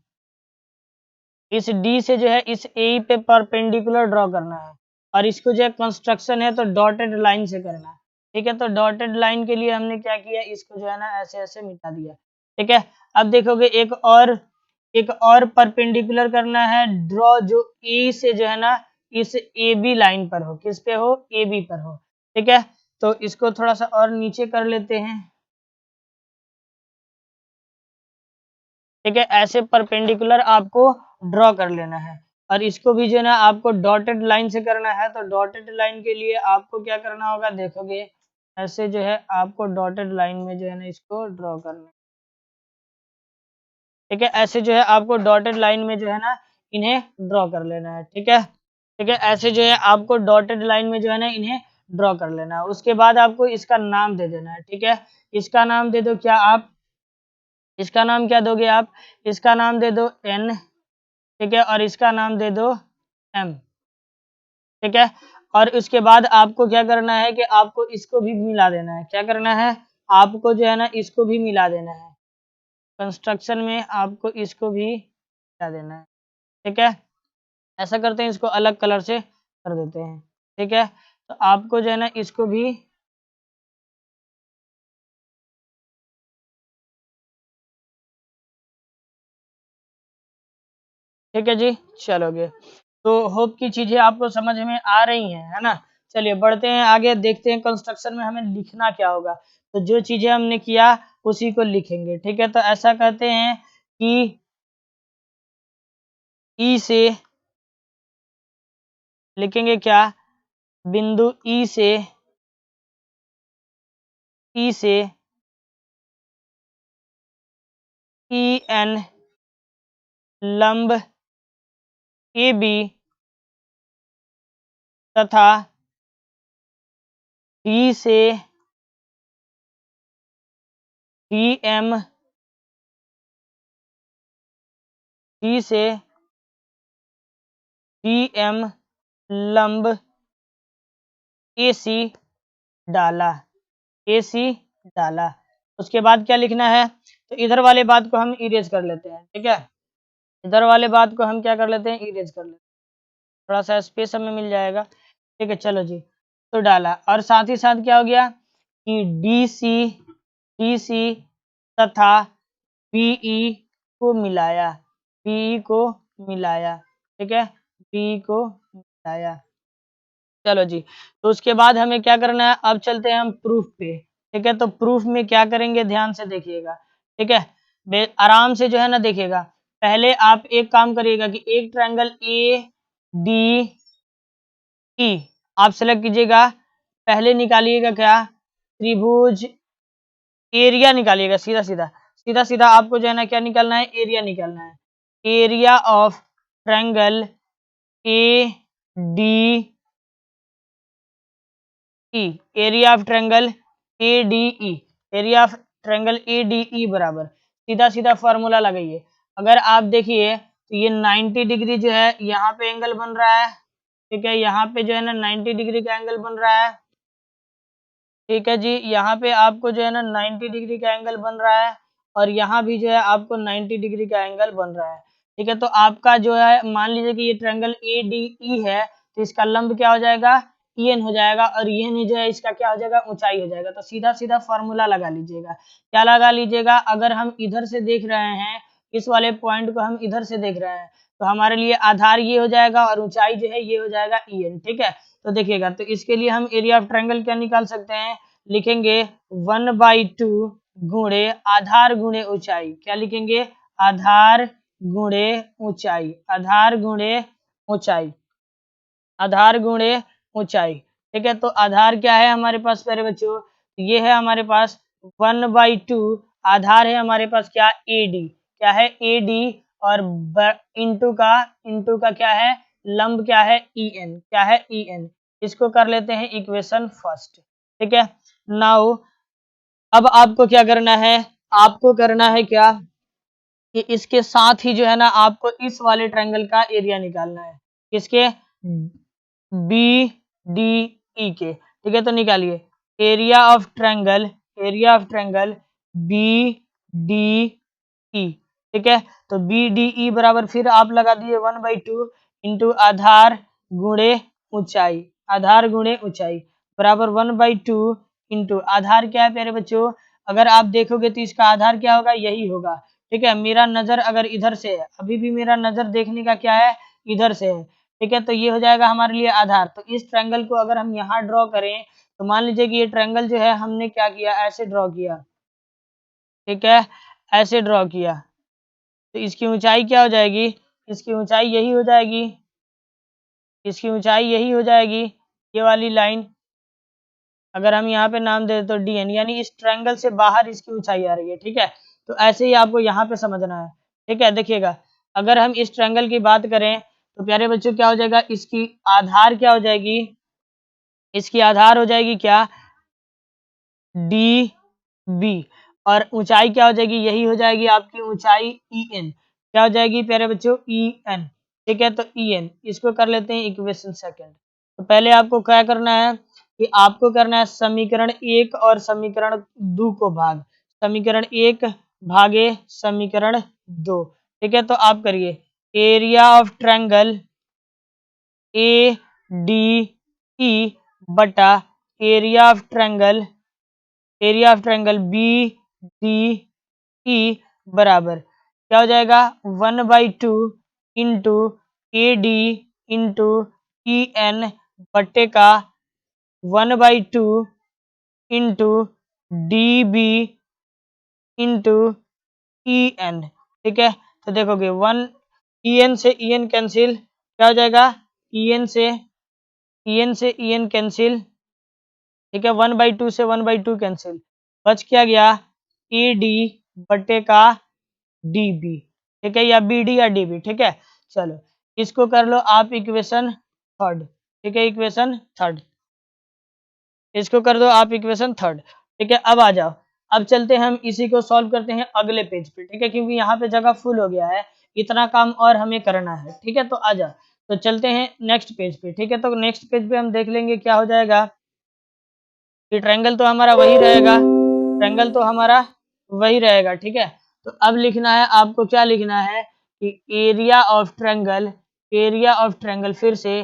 [SPEAKER 1] इस D से जो है इस AE पे परपेंडिकुलर ड्रॉ करना है, और इसको जो है कंस्ट्रक्शन है तो डॉटेड लाइन से करना है, ठीक है। तो डॉटेड लाइन के लिए हमने क्या किया, इसको जो है ना ऐसे ऐसे मिटा दिया, ठीक है। अब देखोगे एक और परपेंडिकुलर करना है ड्रॉ, जो E से जो है ना इस AB लाइन पर हो, किस पे हो, AB पर हो, ठीक है। तो इसको थोड़ा सा और नीचे कर लेते हैं, ठीक है, ऐसे परपेंडिकुलर आपको ड्रॉ कर लेना है, और इसको भी जो है ना आपको डॉटेड लाइन से करना है। तो डॉटेड लाइन के लिए आपको क्या करना होगा, देखोगे ऐसे जो है आपको डॉटेड लाइन में जो है ना इसको ड्रॉ करना है, ठीक है, ऐसे जो है आपको डॉटेड लाइन में जो है ना इन्हें ड्रॉ कर लेना है, ठीक है, ठीक है, ऐसे जो है आपको डॉटेड लाइन में जो है ना इन्हें ड्रॉ कर लेना है। उसके बाद आपको इसका नाम दे देना है, ठीक है, इसका नाम दे दो क्या आप, इसका नाम क्या दोगे आप, इसका नाम दे दो N, ठीक है, और इसका नाम दे दो M, ठीक है। और उसके बाद आपको क्या करना है कि आपको इसको भी मिला देना है, क्या करना है, आपको जो है ना इसको भी मिला देना है, कंस्ट्रक्शन में आपको इसको भी मिला देना है, ठीक है। ऐसा करते हैं, इसको अलग कलर से कर देते हैं, ठीक है। तो आपको जो है ना इसको भी, ठीक है जी, चलोगे। तो होप की चीजें आपको समझ में आ रही हैं, है ना। चलिए बढ़ते हैं आगे, देखते हैं कंस्ट्रक्शन में हमें लिखना क्या होगा। तो जो चीजें हमने किया उसी को लिखेंगे, ठीक है। तो ऐसा कहते हैं कि ई से लिखेंगे क्या, बिंदु ई से ई एन लंब ए बी तथा डी से DM, डी से DM लंब AC डाला, AC डाला। उसके बाद क्या लिखना है, तो इधर वाले बात को हम इरेज कर लेते हैं, ठीक है। इधर वाले बात को हम क्या कर लेते हैं, इरेज कर लेते हैं, थोड़ा सा स्पेस हमें मिल जाएगा, ठीक है। चलो जी, तो डाला, और साथ ही साथ क्या हो गया कि DC तथा PE को मिलाया, PE को मिलाया, ठीक है, PE को मिलाया। चलो जी, तो उसके बाद हमें क्या करना है, अब चलते हैं हम प्रूफ पे, ठीक है। तो प्रूफ में क्या करेंगे, ध्यान से देखिएगा, ठीक है, आराम से जो है ना देखिएगा। पहले आप एक काम करिएगा कि एक ट्रायंगल ADE आप सेलेक्ट कीजिएगा, पहले निकालिएगा क्या, त्रिभुज एरिया निकालिएगा, सीधा सीधा सीधा सीधा आपको जो है ना क्या निकालना है, एरिया निकालना है, area of triangle ADE, area of triangle ADE, area of triangle ADE बराबर, सीधा सीधा फॉर्मूला लगाइए। अगर आप देखिए तो ये 90 डिग्री जो है यहाँ पे एंगल बन रहा है, ठीक है, यहाँ पे जो है ना 90 डिग्री का एंगल बन रहा है, ठीक है जी। यहाँ पे आपको जो है ना 90 डिग्री का एंगल बन रहा है, और यहाँ भी जो है आपको 90 डिग्री का एंगल बन रहा है, ठीक है। तो आपका जो है मान लीजिए कि ये ट्रायंगल ADE है, तो इसका लंब क्या हो जाएगा, EN हो जाएगा, और EN जो है इसका क्या हो जाएगा, ऊंचाई हो जाएगा। तो सीधा सीधा फॉर्मूला लगा लीजिएगा, क्या लगा लीजिएगा, अगर हम इधर से देख रहे हैं, इस वाले पॉइंट को हम इधर से देख रहे हैं, तो हमारे लिए आधार ये हो जाएगा और ऊंचाई जो है ये हो जाएगा EN, ठीक है। तो देखिएगा, तो इसके लिए हम एरिया ऑफ ट्रायंगल क्या निकाल सकते हैं, लिखेंगे 1/2 गुणे आधार गुणे ऊंचाई, क्या लिखेंगे, आधार गुणे ऊंचाई, आधार गुणे ऊंचाई, आधार गुणे ऊंचाई, ठीक है। तो आधार क्या है हमारे पास प्यारे बच्चों, ये है हमारे पास 1/2, आधार है हमारे पास क्या, AD, क्या है, AD, और इंटू का क्या है, लंब क्या है, EN, क्या है, EN। इसको कर लेते हैं इक्वेशन फर्स्ट, ठीक है। नाउ अब आपको क्या करना है, आपको करना है क्या कि इसके साथ ही जो है ना आपको इस वाले ट्रायंगल का एरिया निकालना है, किसके, BDE के, ठीक है। तो निकालिए area of triangle, area of triangle BDE, ठीक है। तो BDE बराबर फिर आप लगा दिए 1/2 इंटू आधार गुणे ऊंचाई, आधार गुणे ऊंचाई बराबर 1/2 इंटू आधार क्या है प्यारे बच्चों, अगर आप देखोगे तो इसका आधार क्या होगा, यही होगा, ठीक है। मेरा नजर अगर इधर से है, अभी भी मेरा नजर देखने का क्या है, इधर से है, ठीक है। तो ये हो जाएगा हमारे लिए आधार। तो इस ट्रायंगल को अगर हम यहाँ ड्रॉ करें, तो मान लीजिए कि ये ट्रायंगल जो है हमने क्या किया, ऐसे ड्रॉ किया, ठीक है, ऐसे ड्रॉ किया, तो इसकी ऊंचाई क्या हो जाएगी, इसकी ऊंचाई यही हो जाएगी, इसकी ऊंचाई यही हो जाएगी, ये वाली लाइन, अगर हम यहाँ पे नाम दे तो DN, यानी इस ट्रायंगल से बाहर इसकी ऊंचाई आ रही है, ठीक है। तो ऐसे ही आपको यहाँ पे समझना है, ठीक है। देखिएगा, अगर हम इस ट्रायंगल की बात करें तो प्यारे बच्चों क्या हो जाएगा, इसकी आधार क्या हो जाएगी, इसकी आधार हो जाएगी क्या, DB, और ऊंचाई क्या हो जाएगी, यही हो जाएगी आपकी ऊंचाई EN, क्या हो जाएगी प्यारे बच्चों, EN, ठीक है। तो EN इसको कर लेते हैं इक्वेशन सेकंड। तो पहले आपको क्या करना है कि आपको करना है समीकरण 1 और समीकरण 2 को भाग, समीकरण 1 भागे समीकरण 2, ठीक है। तो आप करिए एरिया ऑफ ट्रायंगल ADE बटा area of triangle, area of triangle BDE बराबर क्या हो जाएगा, 1/2 इंटू AD इंटू EN बट्टे का 1/2 इंटू DB इंटू EN, ठीक है। तो देखोगे 1 EN से EN कैंसिल, क्या हो जाएगा, EN से EN कैंसिल, ठीक है, 1/2 से 1/2 कैंसिल, बच क्या गया, AD बट्टे का DB, ठीक है, या BD या DB, ठीक है। चलो इसको कर लो आप इक्वेशन थर्ड, ठीक है, इक्वेशन थर्ड, इसको कर दो आप इक्वेशन थर्ड। ठीक है, अब आ जाओ, अब चलते हैं हम इसी को सॉल्व करते हैं अगले पेज पे। ठीक है, क्योंकि यहाँ पे जगह फुल हो गया है, इतना काम और हमें करना है। ठीक है, तो आ जाओ, तो चलते हैं नेक्स्ट पेज पे। ठीक है, तो नेक्स्ट पेज पे हम देख लेंगे क्या हो जाएगा कि ट्रायंगल तो हमारा वही रहेगा, ट्रायंगल तो हमारा वही रहेगा। ठीक है, तो अब लिखना है आपको, क्या लिखना है कि area of triangle, area of triangle फिर से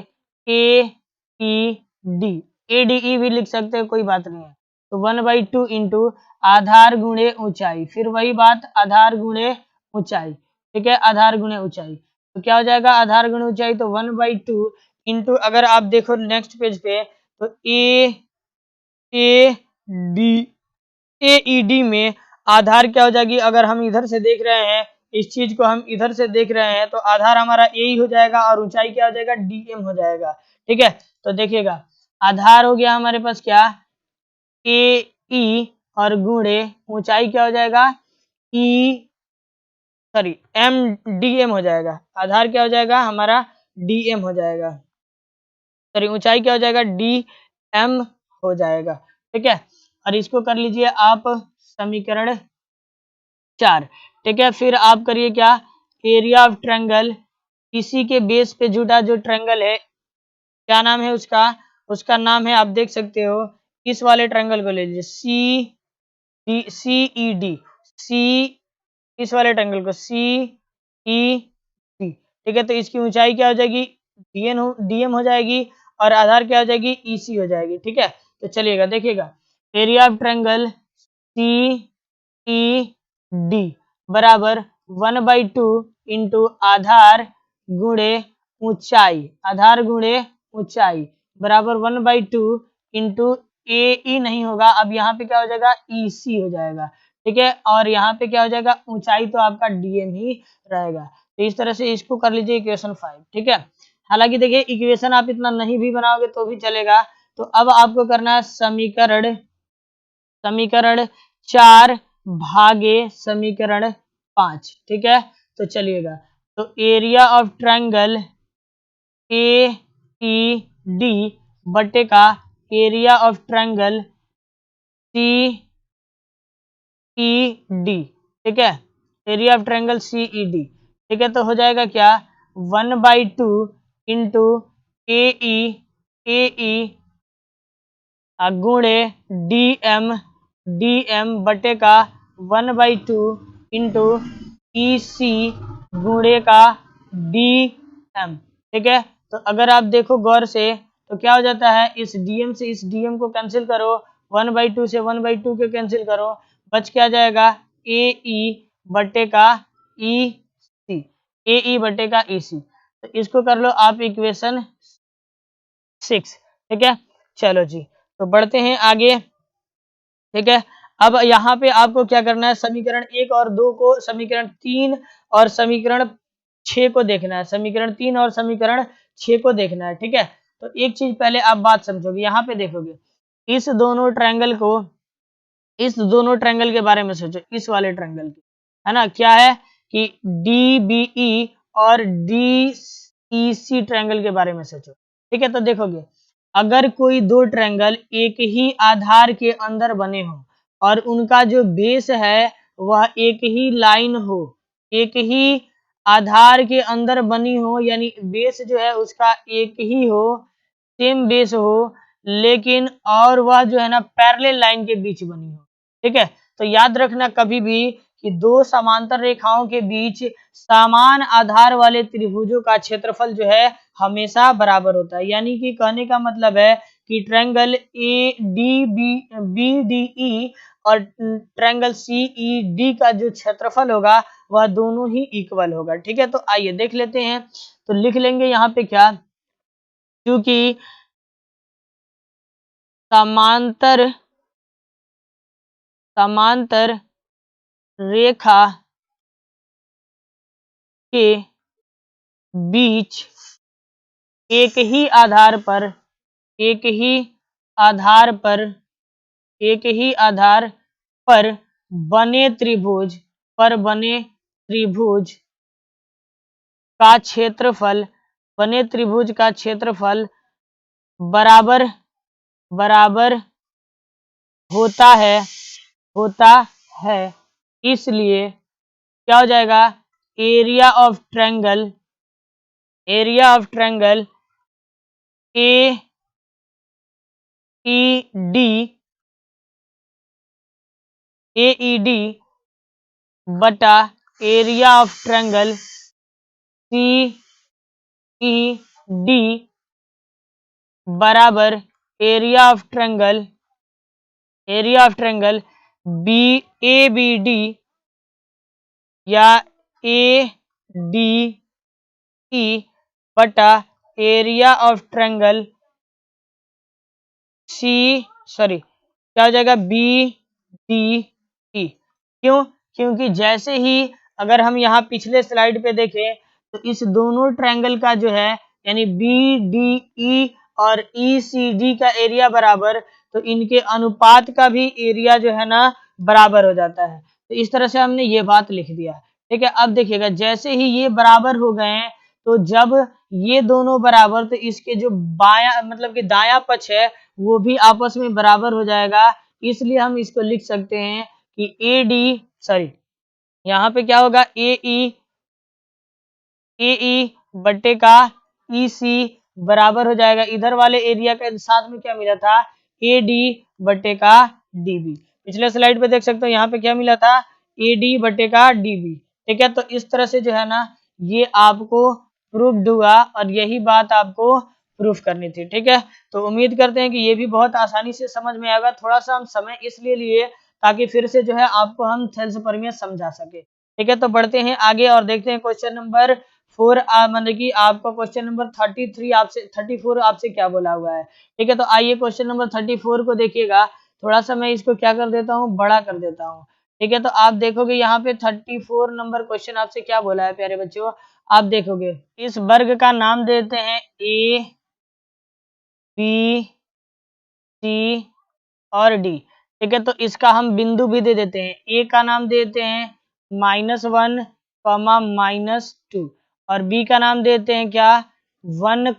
[SPEAKER 1] ए E D, A D E भी लिख सकते हैं, कोई बात नहीं है। तो 1/2 इंटू आधार गुणे ऊंचाई, फिर वही बात, आधार गुणे ऊंचाई। ठीक है, आधार गुणे ऊंचाई, तो क्या हो जाएगा आधार गुणे ऊंचाई, तो 1/2 इंटू, अगर आप देखो नेक्स्ट पेज पे, तो A D, A E D में आधार क्या हो जाएगी, अगर हम इधर से देख रहे हैं, इस चीज को हम इधर से देख रहे हैं, तो आधार हमारा ए ही हो जाएगा और ऊंचाई क्या हो जाएगा, डी एम हो जाएगा। ठीक है, तो देखिएगा आधार हो गया हमारे पास क्या, ए ई, और गुणे ऊंचाई क्या हो जाएगा, ई, सॉरी एम डी एम हो जाएगा। आधार क्या हो जाएगा हमारा, डी एम हो जाएगा, सॉरी ऊंचाई क्या हो जाएगा, डी एम हो जाएगा। ठीक है, और इसको कर लीजिए आप समीकरण 4। ठीक है, फिर आप करिए क्या, एरिया ऑफ ट्रायंगल, इसी के बेस पे जुड़ा जो ट्रायंगल है, क्या नाम है उसका, उसका नाम है, आप देख सकते हो, इस वाले ट्रायंगल को ले लीजिए, सी ई डी, सी, इस वाले ट्रायंगल को सी ई डी। ठीक है, तो इसकी ऊंचाई क्या हो जाएगी, डीएम हो जाएगी, और आधार क्या हो जाएगी, ईसी हो जाएगी। ठीक है, तो चलिएगा देखिएगा, area of triangle C E D बराबर 1/2 इंटू आधार गुणे ऊंचाई, आधार गुणे ऊंचाई बराबर 1/2 इंटू ए ई नहीं होगा, अब यहाँ पे क्या हो जाएगा, ई सी हो जाएगा। ठीक है, और यहाँ पे क्या हो जाएगा, ऊंचाई तो आपका डीएम ही रहेगा। तो इस तरह से इसको कर लीजिए इक्वेशन 5। ठीक है, हालांकि देखिए इक्वेशन आप इतना नहीं भी बनाओगे तो भी चलेगा। तो अब आपको करना है समीकरण, समीकरण 4 भागे समीकरण 5। ठीक है, तो चलिएगा, तो area of triangle A E D बटे का area of triangle C E D. ठीक है, area of triangle C E D. ठीक है, तो हो जाएगा क्या, 1/2 इंटू ए ई गुणे डी एम बटे का 1/2 इंटू ई सी गुणे का डी एम। ठीक है, तो अगर आप देखो गौर से, तो क्या हो जाता है, इस डीएम से इस डीएम को कैंसिल करो, 1/2 से 1/2 के कैंसिल करो, बच क्या जाएगा, ए ई बटे का ई सी, ए ई बटे का ई सी। तो इसको कर लो आप इक्वेशन 6। ठीक है, चलो जी, तो बढ़ते हैं आगे। ठीक है, अब यहाँ पे आपको क्या करना है, समीकरण 1 और 2 को, समीकरण 3 और समीकरण 6 को देखना है, समीकरण 3 और समीकरण 6 को देखना है। ठीक है, तो एक चीज पहले आप बात समझोगे, यहाँ पे देखोगे, इस दोनों ट्रायंगल को, इस दोनों ट्रायंगल के बारे में सोचो, इस वाले ट्रायंगल की, है ना, क्या है कि डी बी ई और डी ई सी ट्रायंगल के बारे में सोचो। ठीक है, तो देखोगे अगर कोई दो ट्रायंगल एक ही आधार के अंदर बने हो और उनका जो बेस है वह एक ही लाइन हो, एक ही आधार के अंदर बनी हो, यानी बेस जो है उसका एक ही हो, सेम बेस हो, लेकिन और वह जो है ना पैरेलल लाइन के बीच बनी हो। ठीक है, तो याद रखना कभी भी कि दो समांतर रेखाओं के बीच समान आधार वाले त्रिभुजों का क्षेत्रफल जो है हमेशा बराबर होता है। यानी कि कहने का मतलब है कि triangle A D B D E और ट्रायंगल सी ई डी का जो क्षेत्रफल होगा वह दोनों ही इक्वल होगा। ठीक है, तो आइए देख लेते हैं, तो लिख लेंगे यहाँ पे क्या, क्योंकि समांतर, समांतर रेखा के बीच एक ही आधार पर, एक ही आधार पर, एक ही आधार पर बने त्रिभुज, पर बने त्रिभुज का क्षेत्रफल, बने त्रिभुज का क्षेत्रफल बराबर बराबर होता है, इसलिए क्या हो जाएगा, area of triangle A E D बटा area of triangle C E D बराबर area of triangle B A B D या ए डी ई बटा एरिया ऑफ ट्रायंगल क्या हो जाएगा, बी डी ई। क्यों? क्योंकि जैसे ही अगर हम यहाँ पिछले स्लाइड पे देखें तो इस दोनों ट्रायंगल का जो है यानी बी डी ई और ई सी डी का एरिया बराबर, तो इनके अनुपात का भी एरिया जो है ना बराबर हो जाता है। तो इस तरह से हमने ये बात लिख दिया। ठीक है, अब देखिएगा जैसे ही ये बराबर हो गए हैं तो जब ये दोनों बराबर, तो इसके जो बाया मतलब कि दाया पक्ष है वो भी आपस में बराबर हो जाएगा। इसलिए हम इसको लिख सकते हैं कि ए डी यहाँ पे क्या होगा, ए ई बट्टे का ई सी बराबर हो जाएगा, इधर वाले एरिया के साथ में क्या मिला था, ए डी बट्टे का डी बी। पिछले स्लाइड पे देख सकते हो यहाँ पे क्या मिला था, ए डी बट्टे का डी बी। ठीक है, तो इस तरह से जो है ना ये आपको प्रूफ्ड हुआ और यही बात आपको प्रूफ करनी थी। ठीक है, तो उम्मीद करते हैं कि ये भी बहुत आसानी से समझ में आएगा। थोड़ा सा हम समय इसलिए लिए ताकि फिर से जो है आपको हम थेल्सपरमिया समझा सके। ठीक है, तो बढ़ते हैं आगे और देखते हैं क्वेश्चन नंबर 4, मतलब कि आपका क्वेश्चन नंबर 33 आपसे 34 आपसे क्या बोला हुआ है। ठीक है, तो आइए क्वेश्चन नंबर 34 को देखिएगा। थोड़ा सा मैं इसको क्या कर देता हूँ, बड़ा कर देता हूँ। ठीक है, तो आप देखोगे यहाँ पे 34 नंबर क्वेश्चन आपसे क्या बोला है प्यारे बच्चों। आप देखोगे इस वर्ग का नाम देते हैं ए बी सी और डी। ठीक है, तो इसका हम बिंदु भी दे देते हैं। ए का नाम देते हैं -1, -2 और बी का नाम देते हैं क्या, 1,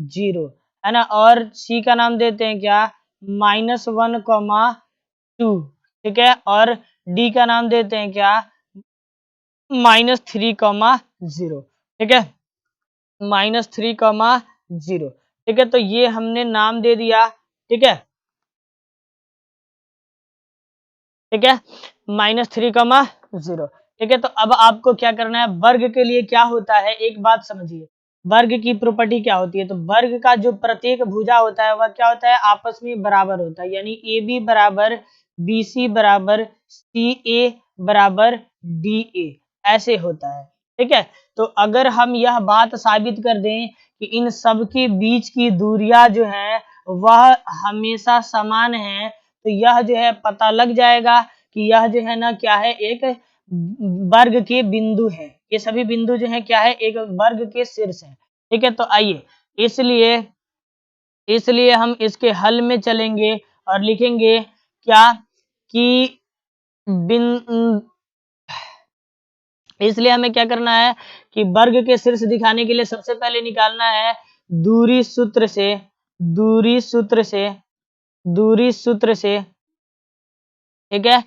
[SPEAKER 1] 0 है ना, और सी का नाम देते हैं क्या, -1, 2। ठीक है, और डी का नाम देते हैं क्या, -3, 0। ठीक है, -3, 0। ठीक है, तो ये हमने नाम दे दिया। ठीक है, ठीक है, -3, 0। ठीक है, तो अब आपको क्या करना है, वर्ग के लिए क्या होता है एक बात समझिए। वर्ग की प्रॉपर्टी क्या होती है, तो वर्ग का जो प्रत्येक भुजा होता है वह क्या होता है, आपस में बराबर होता है। यानी ए बी बराबर बी सी बराबर सी ए बराबर डी ए, ऐसे होता है। ठीक है, तो अगर हम यह बात साबित कर दें कि इन सब के बीच की दूरियां जो है वह हमेशा समान है, तो यह जो है पता लग जाएगा कि यह जो है ना क्या है, एक वर्ग के बिंदु है। ये सभी बिंदु जो है क्या है, एक वर्ग के शीर्ष है। ठीक है, तो आइए इसलिए इसलिए हम इसके हल में चलेंगे और लिखेंगे क्या कि बिन इसलिए हमें क्या करना है कि वर्ग के शीर्ष दिखाने के लिए सबसे पहले निकालना है दूरी सूत्र से दूरी सूत्र से। ठीक है,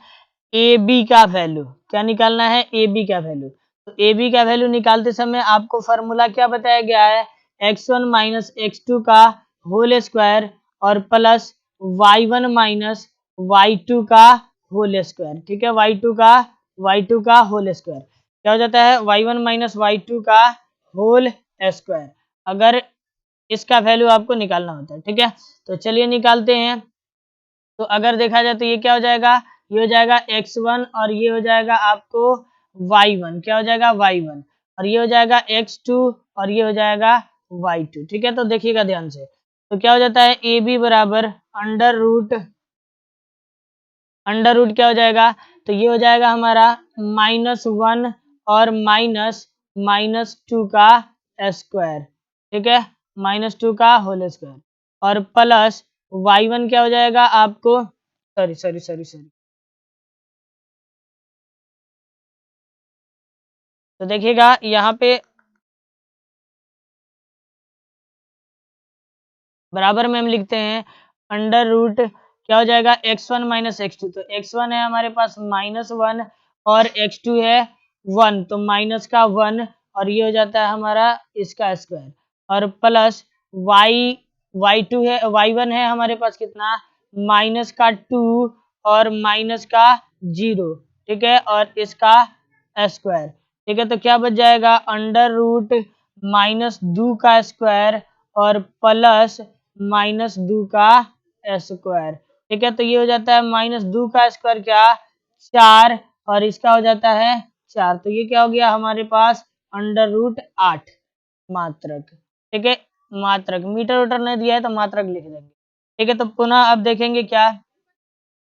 [SPEAKER 1] ए बी का वैल्यू क्या निकालना है, ए बी का वैल्यू। तो ए बी का वैल्यू निकालते समय आपको फॉर्मूला क्या बताया गया है, x1 माइनस x2 का होल स्क्वायर और प्लस y1 माइनस y2 का होल स्क्वायर। ठीक है, y2 का होल स्क्वायर क्या हो जाता है, y1 माइनस y2 का होल स्क्वायर, अगर इसका वैल्यू आपको निकालना होता है। ठीक है, तो चलिए निकालते हैं। तो अगर देखा जाए तो ये क्या हो जाएगा, ये हो जाएगा x1 और ये हो जाएगा आपको y1, क्या हो जाएगा y1, और ये हो जाएगा x2 और ये हो जाएगा y2। ठीक है, तो देखिएगा ध्यान से, तो क्या हो जाता है ए बी बराबर अंडर रूट क्या हो जाएगा, तो ये हो जाएगा हमारा -1 और -2 का स्क्वायर। ठीक है, -2 का होल स्क्वायर और प्लस y1 क्या हो जाएगा आपको, सॉरी। तो देखिएगा यहाँ पे बराबर में हम लिखते हैं अंडर रूट क्या हो जाएगा x1 माइनस x2। तो x1 है हमारे पास -1 और x2 है 1, तो माइनस का 1 और ये हो जाता है हमारा इसका स्क्वायर और प्लस y2 है y1 है हमारे पास कितना माइनस का 2 और माइनस का 0, ठीक है, और इसका स्क्वायर, ठीक है। तो क्या बच जाएगा अंडर रूट -2 का स्क्वायर और प्लस -2 का स्क्वायर, ठीक है। तो ये हो जाता है -2 का स्क्वायर क्या 4 और इसका हो जाता है 4, तो ये क्या हो गया हमारे पास अंडर रूट 8 मात्रक, ठीक है। मात्रक मीटर वीटर नहीं दिया है तो मात्रक लिख देंगे, ठीक है। तो पुनः अब देखेंगे क्या,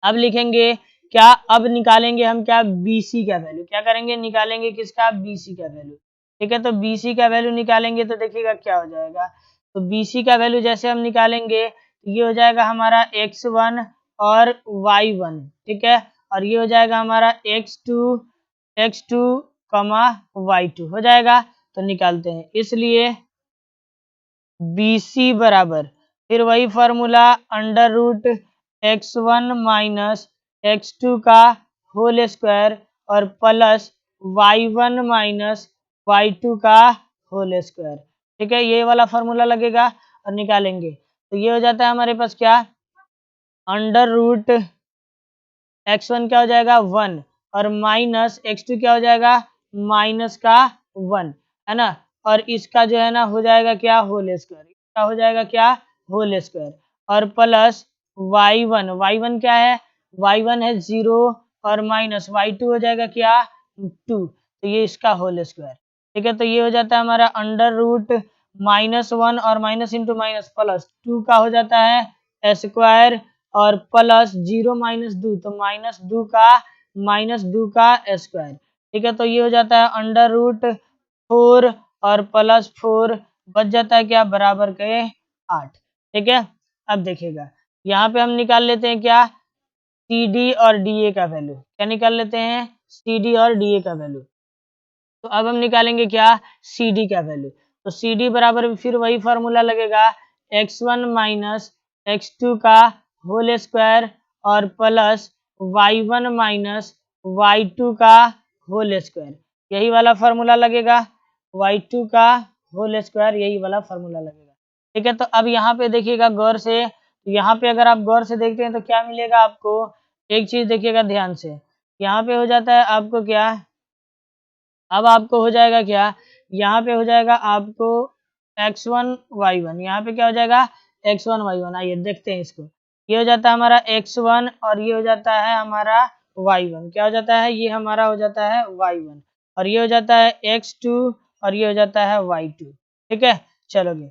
[SPEAKER 1] अब लिखेंगे क्या, अब निकालेंगे हम क्या BC का वैल्यू, क्या करेंगे निकालेंगे किसका BC का वैल्यू, ठीक है। तो BC का वैल्यू निकालेंगे तो देखिएगा क्या हो जाएगा, तो BC का वैल्यू जैसे हम निकालेंगे ये हो जाएगा हमारा x1 और y1, ठीक है, और ये हो जाएगा हमारा x2 y2 हो जाएगा। तो निकालते हैं, इसलिए BC बराबर फिर वही formula under root x1 minus x2 का होल स्क्वायर और प्लस y1 माइनस y2 का होल स्क्वायर, ठीक है। ये वाला फॉर्मूला लगेगा और निकालेंगे तो ये हो जाता है हमारे पास क्या अंडर रूट x1 क्या हो जाएगा 1 और माइनस x2 क्या हो जाएगा माइनस का 1, है ना, और इसका जो है ना हो जाएगा क्या होल स्क्वायर, इसका हो जाएगा क्या होल स्क्वायर और प्लस y1 क्या है y1 है 0 और माइनस y2 हो जाएगा क्या 2, तो ये इसका होल स्क्वायर, ठीक है। तो ये हो जाता है हमारा अंडर रूट -1 और माइनस इंटू माइनस प्लस 2 का हो जाता है स्क्वायर और प्लस 0 -2 तो -2 का स्क्वायर, ठीक है। तो ये हो जाता है अंडर रूट 4 और प्लस 4 बच जाता है क्या बराबर के 8, ठीक है। अब देखिएगा यहाँ पे हम निकाल लेते हैं क्या CD और DA का वैल्यू, क्या निकाल लेते हैं CD और DA का वैल्यू। तो अब हम निकालेंगे क्या CD का वैल्यू, तो CD बराबर फिर वही फॉर्मूला लगेगा x1 माइनस x2 का होल स्क्वायर और प्लस y1 माइनस y2 का होल स्क्वायर, यही वाला फॉर्मूला लगेगा y2 का होल स्क्वायर, यही वाला फॉर्मूला लगेगा, ठीक है। तो अब यहाँ पे देखिएगा गौर से, यहाँ पे अगर आप गौर से देखते हैं तो क्या मिलेगा आपको, एक चीज देखिएगा ध्यान से, यहाँ पे हो जाता है आपको क्या, अब आपको हो जाएगा क्या यहाँ पे हो जाएगा आपको x1 y1, यहाँ पे क्या हो जाएगा x1 y1, आइए देखते हैं इसको, ये हो जाता है हमारा x1 और ये हो जाता है हमारा y1, क्या हो जाता है ये हमारा हो जाता है y1 और ये हो जाता है x2 और ये हो जाता है y2, ठीक है। चलोगे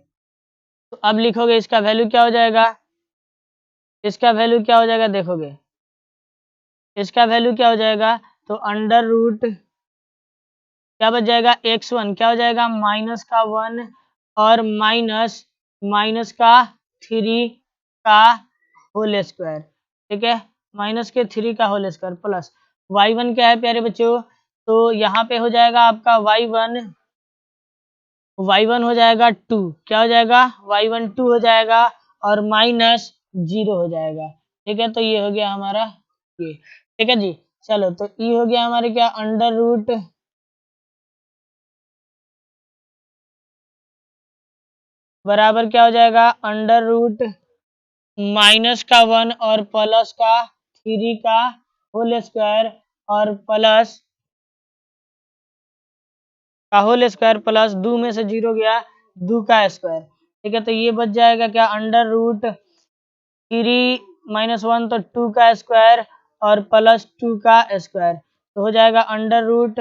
[SPEAKER 1] तो अब लिखोगे इसका वैल्यू क्या हो जाएगा, इसका वैल्यू क्या हो जाएगा देखोगे, इसका वैल्यू क्या हो जाएगा, तो अंडर रूट क्या बच जाएगा x1 क्या हो जाएगा माइनस का 1 और माइनस का 3 का होल स्क्वायर, ठीक है, माइनस के 3 का होल स्क्वायर प्लस y1 क्या है प्यारे बच्चों, तो यहाँ पे हो जाएगा आपका y1 हो जाएगा 2, क्या हो जाएगा y1 2 हो जाएगा और माइनस 0 हो जाएगा, ठीक है। तो ये हो गया हमारा ये, ठीक है जी। चलो तो ये हो गया हमारे क्या अंडर रूट बराबर क्या हो जाएगा अंडर रूट माइनस का 1 और प्लस का 3 का होल स्क्वायर और प्लस का होल स्क्वायर प्लस 2 में से 0 गया 2 का स्क्वायर, ठीक है। तो ये बच जाएगा क्या अंडर रूट 3 माइनस 1 तो 2 का स्क्वायर और प्लस 2 का स्क्वायर, तो हो जाएगा अंडर रूट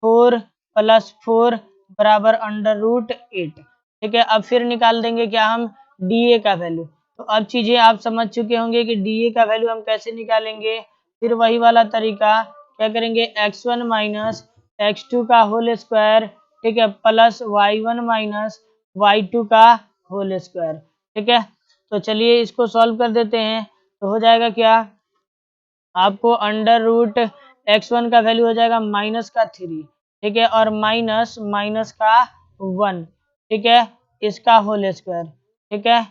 [SPEAKER 1] 4 प्लस 4 बराबर अंडर रूट 8, ठीक है। अब फिर निकाल देंगे क्या हम DA का वैल्यू, तो अब चीजें आप समझ चुके होंगे कि DA का वैल्यू हम कैसे निकालेंगे, फिर वही वाला तरीका क्या करेंगे x1 माइनस x2 का होल स्क्वायर, ठीक है, प्लस y1 माइनस y2 का होल स्क्वायर, ठीक है। तो चलिए इसको सॉल्व कर देते हैं, तो हो जाएगा क्या आपको अंडर रूट x1 का वैल्यू हो जाएगा माइनस का 3, ठीक है, और माइनस का 1, ठीक है, इसका होल स्क्वायर, ठीक है,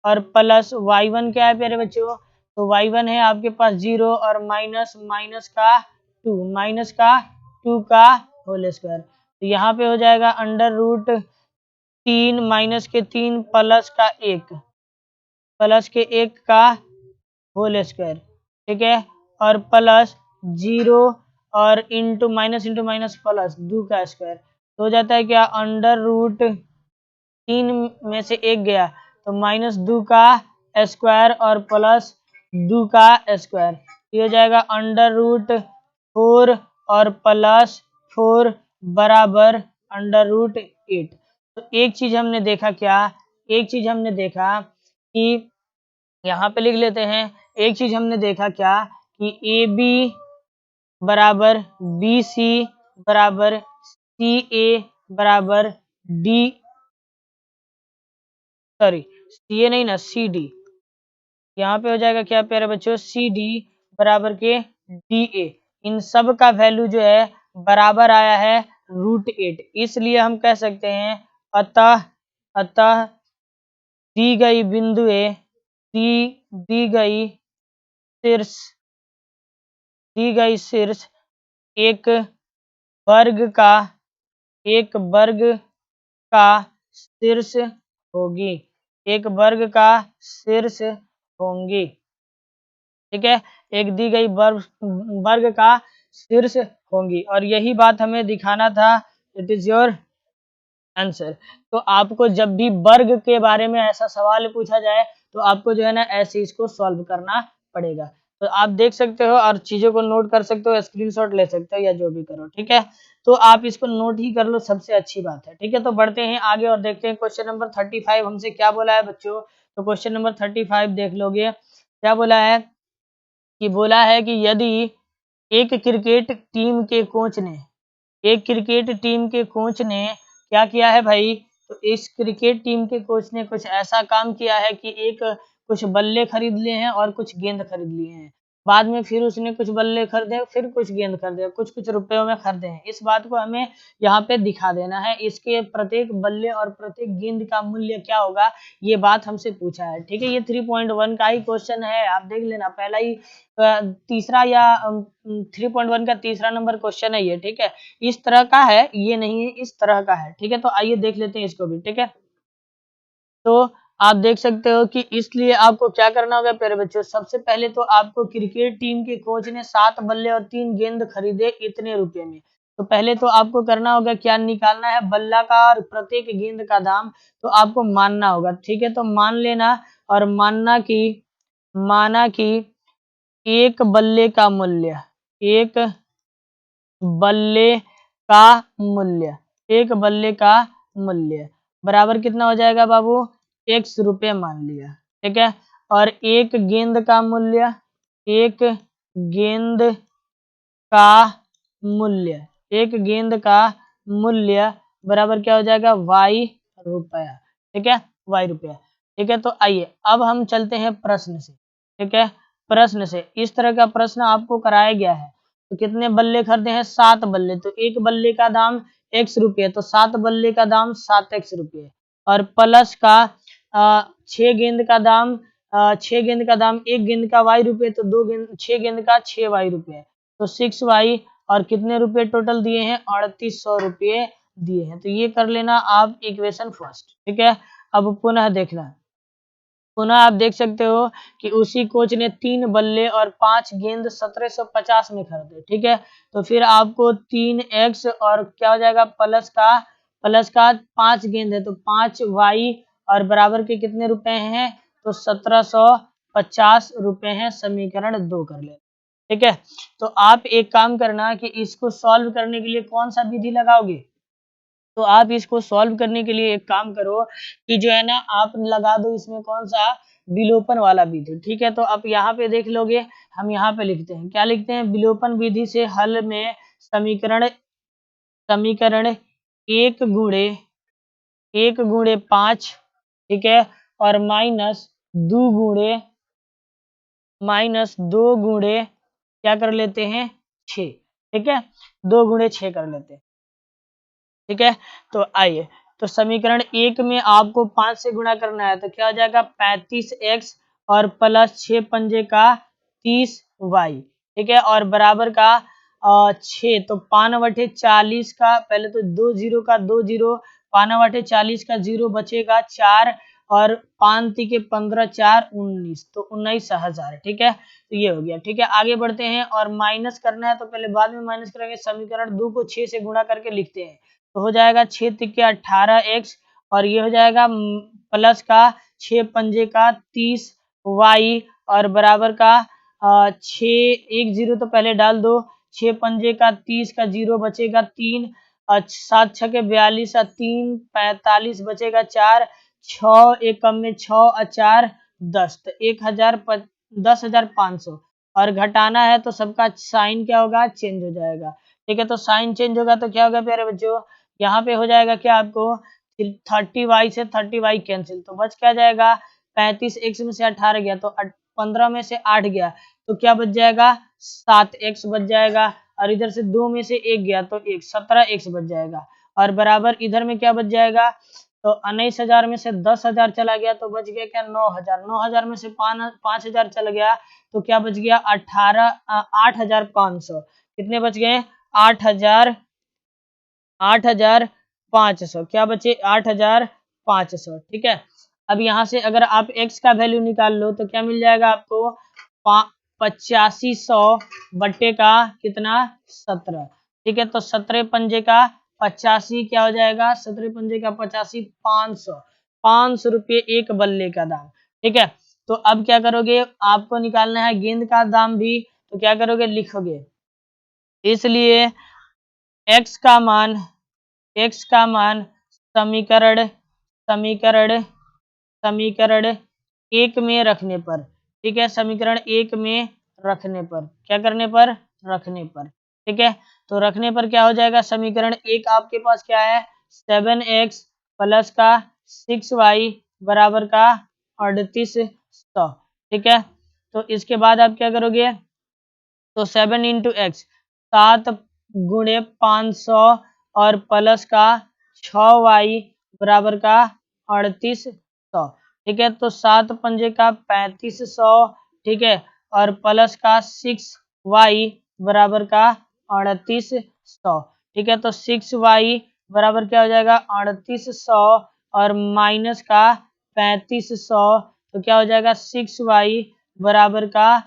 [SPEAKER 1] और प्लस y1 क्या है प्यारे बच्चों, तो y1 है आपके पास 0 और माइनस का 2 का होल स्क्वायर। तो यहाँ पे हो जाएगा अंडर रूट 3 माइनस के 3 प्लस के 1 का होल स्क्वायर, ठीक है, और प्लस 0 और इंटू माइनस प्लस 2 का स्क्वायर। तो हो जाता है क्या, अंडर रूट 3 में से 1 गया तो -2 का स्क्वायर और प्लस 2 का स्क्वायर। ये हो जाएगा अंडर रूट 4 और प्लस 4 बराबर अंडर रूट 8। तो एक चीज हमने देखा क्या, एक चीज हमने देखा कि यहाँ पे लिख लेते हैं, एक चीज हमने देखा क्या कि ए बी बराबर बी सी बराबर सी ए बराबर डी, सॉरी सी ए नहीं ना, सी डी। यहाँ पे हो जाएगा क्या प्यारे बच्चों, सी डी बराबर के डी ए। इन सब का वैल्यू जो है बराबर आया है √8, इसलिए हम कह सकते हैं अतः दी गई बिंदु ए, दी गई शीर्ष एक वर्ग का शीर्ष होगी, एक वर्ग का शीर्ष होंगी, ठीक है, एक दी गई वर्ग का शीर्ष होंगी। और यही बात हमें दिखाना था। It is your answer. तो आपको जब भी वर्ग के बारे में ऐसा सवाल पूछा जाए तो आपको जो है ना ऐसे इसको सॉल्व करना पड़ेगा। तो आप देख सकते हो और चीजों को नोट कर सकते हो, स्क्रीनशॉट ले सकते हो या जो भी करो, ठीक है। तो आप इसको नोट ही कर लो, सबसे अच्छी बात है, ठीक है। तो बढ़ते हैं आगे और देखते हैं क्वेश्चन नंबर 35 हमसे क्या बोला है बच्चों। तो क्वेश्चन नंबर 35 देख लोगे, क्या बोला है कि बोला है कि यदि एक क्रिकेट टीम के कोच ने क्या किया है भाई, तो इस क्रिकेट टीम के कोच ने कुछ ऐसा काम किया है कि कुछ बल्ले खरीद लिए हैं और कुछ गेंद खरीद लिए हैं। बाद में फिर उसने कुछ बल्ले खरीदे, फिर कुछ गेंद खरीदे, कुछ रुपयों में खरीदे हैं। इस बात को हमें यहाँ पे दिखा देना है। इसके प्रत्येक बल्ले और प्रत्येक गेंद का मूल्य क्या होगा, ये बात हमसे पूछा है, ठीक है। ये 3.1 का ही क्वेश्चन है, आप देख लेना, पहला ही तीसरा या 3.1 का तीसरा नंबर क्वेश्चन है ये, ठीक है। इस तरह का है, ये नहीं है, इस तरह का है, ठीक है। तो आइए देख लेते हैं इसको भी, ठीक है। तो आप देख सकते हो कि इसलिए आपको क्या करना होगा प्यारे बच्चों, सबसे पहले तो आपको क्रिकेट टीम के कोच ने 7 बल्ले और 3 गेंद खरीदे इतने रुपए में। तो पहले तो आपको करना होगा क्या, निकालना है बल्ला का और प्रत्येक गेंद का दाम। तो आपको मानना होगा, ठीक है। तो मान लेना और माना कि एक बल्ले का मूल्य, एक बल्ले का मूल्य बराबर कितना हो जाएगा बाबू, x रुपये मान लिया, ठीक है। और एक गेंद का मूल्य, एक गेंद का मूल्य बराबर क्या हो जाएगा, y रुपया, ठीक है, y रुपया, ठीक है। तो आइए अब हम चलते हैं प्रश्न से, ठीक है। प्रश्न से इस तरह का प्रश्न आपको कराया गया है। तो कितने बल्ले खरीदे हैं, 7 बल्ले, तो एक बल्ले का दाम x रुपये, तो 7 बल्ले का दाम 7x रुपये, और प्लस का 6 गेंद का दाम, 6 गेंद का दाम, एक गेंद का y रुपये, तो 6 गेंद का 6y रुपये, तो 6y, और कितने रुपए टोटल दिए हैं, 3800 रुपये दिए हैं। तो ये कर लेना आप इक्वेशन फर्स्ट, ठीक है। अब पुनः देखना, पुनः आप देख सकते हो कि उसी कोच ने 3 बल्ले और 5 गेंद 1750 में खरीदे, ठीक है। तो फिर आपको 3x और क्या हो जाएगा, प्लस का 5 गेंद है तो 5y और बराबर के कितने रुपए हैं, तो 1750 रुपए हैं। समीकरण 2 कर ले, ठीक है। तो आप एक काम करना कि इसको सॉल्व करने के लिए कौन सा विधि लगाओगे, तो आप इसको सॉल्व करने के लिए एक काम करो कि जो है ना आप लगा दो इसमें कौन सा, विलोपन वाला विधि, ठीक है। तो आप यहाँ पे देख लोगे, हम यहाँ पे लिखते हैं, क्या लिखते हैं, विलोपन विधि से हल में समीकरण 1 गुणे 5, ठीक है, और -2 गुणे क्या कर लेते हैं, 6, ठीक है, 2 गुणे 6 कर लेते हैं, ठीक है। तो आइए तो समीकरण 1 में आपको 5 से गुणा करना है, तो क्या हो जाएगा 35x और प्लस 6 पंजे का 30y, ठीक है, और बराबर का 6, तो 5/40 का पहले तो 2 जीरो का 2 जीरो, 5/40 का 0 बचेगा 4 और 5 के 15 4 19, तो 19,000, ठीक है, तो ये हो गया, ठीक है। आगे बढ़ते हैं और माइनस करना है, तो पहले बाद में माइनस करेंगे। समीकरण 2 को 6 से गुणा करके लिखते हैं, तो हो जाएगा 6 तिक्के 18x और ये हो जाएगा प्लस का 6 पंजे का 30y और बराबर का 6 1 0 तो पहले डाल दो, 6 पंजे का 30 का 0 बचेगा 3 और 7 6 के 42 और 3 45 बचेगा 4, 6 एक कम में 6 और 4 10, तो 10,500 और घटाना है तो सबका साइन क्या होगा, चेंज हो जाएगा, ठीक है। तो साइन चेंज होगा तो क्या होगा प्यारे बच्चों, यहाँ पे हो जाएगा क्या आपको 30y से 30y कैंसिल, तो बच क्या जाएगा 35x में से 18 गया तो 15 में से 8 गया, तो क्या बच जाएगा 7x बच जाएगा, और इधर से 2 में से 1 गया तो 17x बच जाएगा, और बराबर इधर में क्या बच जाएगा, तो 19,000 में से 10,000 चला गया तो बच गया क्या 9,000, 9,000 में से 5,000 चला गया तो क्या बच गया 8,500, कितने बच गए 8,500, क्या बचे 8,500, ठीक है। अब यहाँ से अगर आप x का वैल्यू निकाल लो तो क्या मिल जाएगा आपको 8500 बट्टे का कितना 17, ठीक है, तो 17 पंजे का 85 क्या हो जाएगा, 17 पंजे का 85 500 रुपये एक बल्ले का दाम, ठीक है। तो अब क्या करोगे, आपको निकालना है गेंद का दाम भी, तो क्या करोगे लिखोगे, इसलिए x का मान समीकरण समीकरण 1 में रखने पर, ठीक है, समीकरण 1 में रखने पर क्या करने पर, रखने पर, ठीक है, तो रखने पर क्या हो जाएगा, समीकरण 1 आपके पास क्या है 7x प्लस का 6y बराबर का 3800, ठीक है। तो इसके बाद आप क्या करोगे, तो 7 इंटू एक्स 7 गुणे 500 और प्लस का 6y बराबर का 3800, ठीक है, तो 7 पंजे का 3500, ठीक है, और प्लस का 6y बराबर का 3800, ठीक है, तो 6y बराबर क्या हो जाएगा 3800 और माइनस का 3500, तो क्या हो जाएगा 6y बराबर का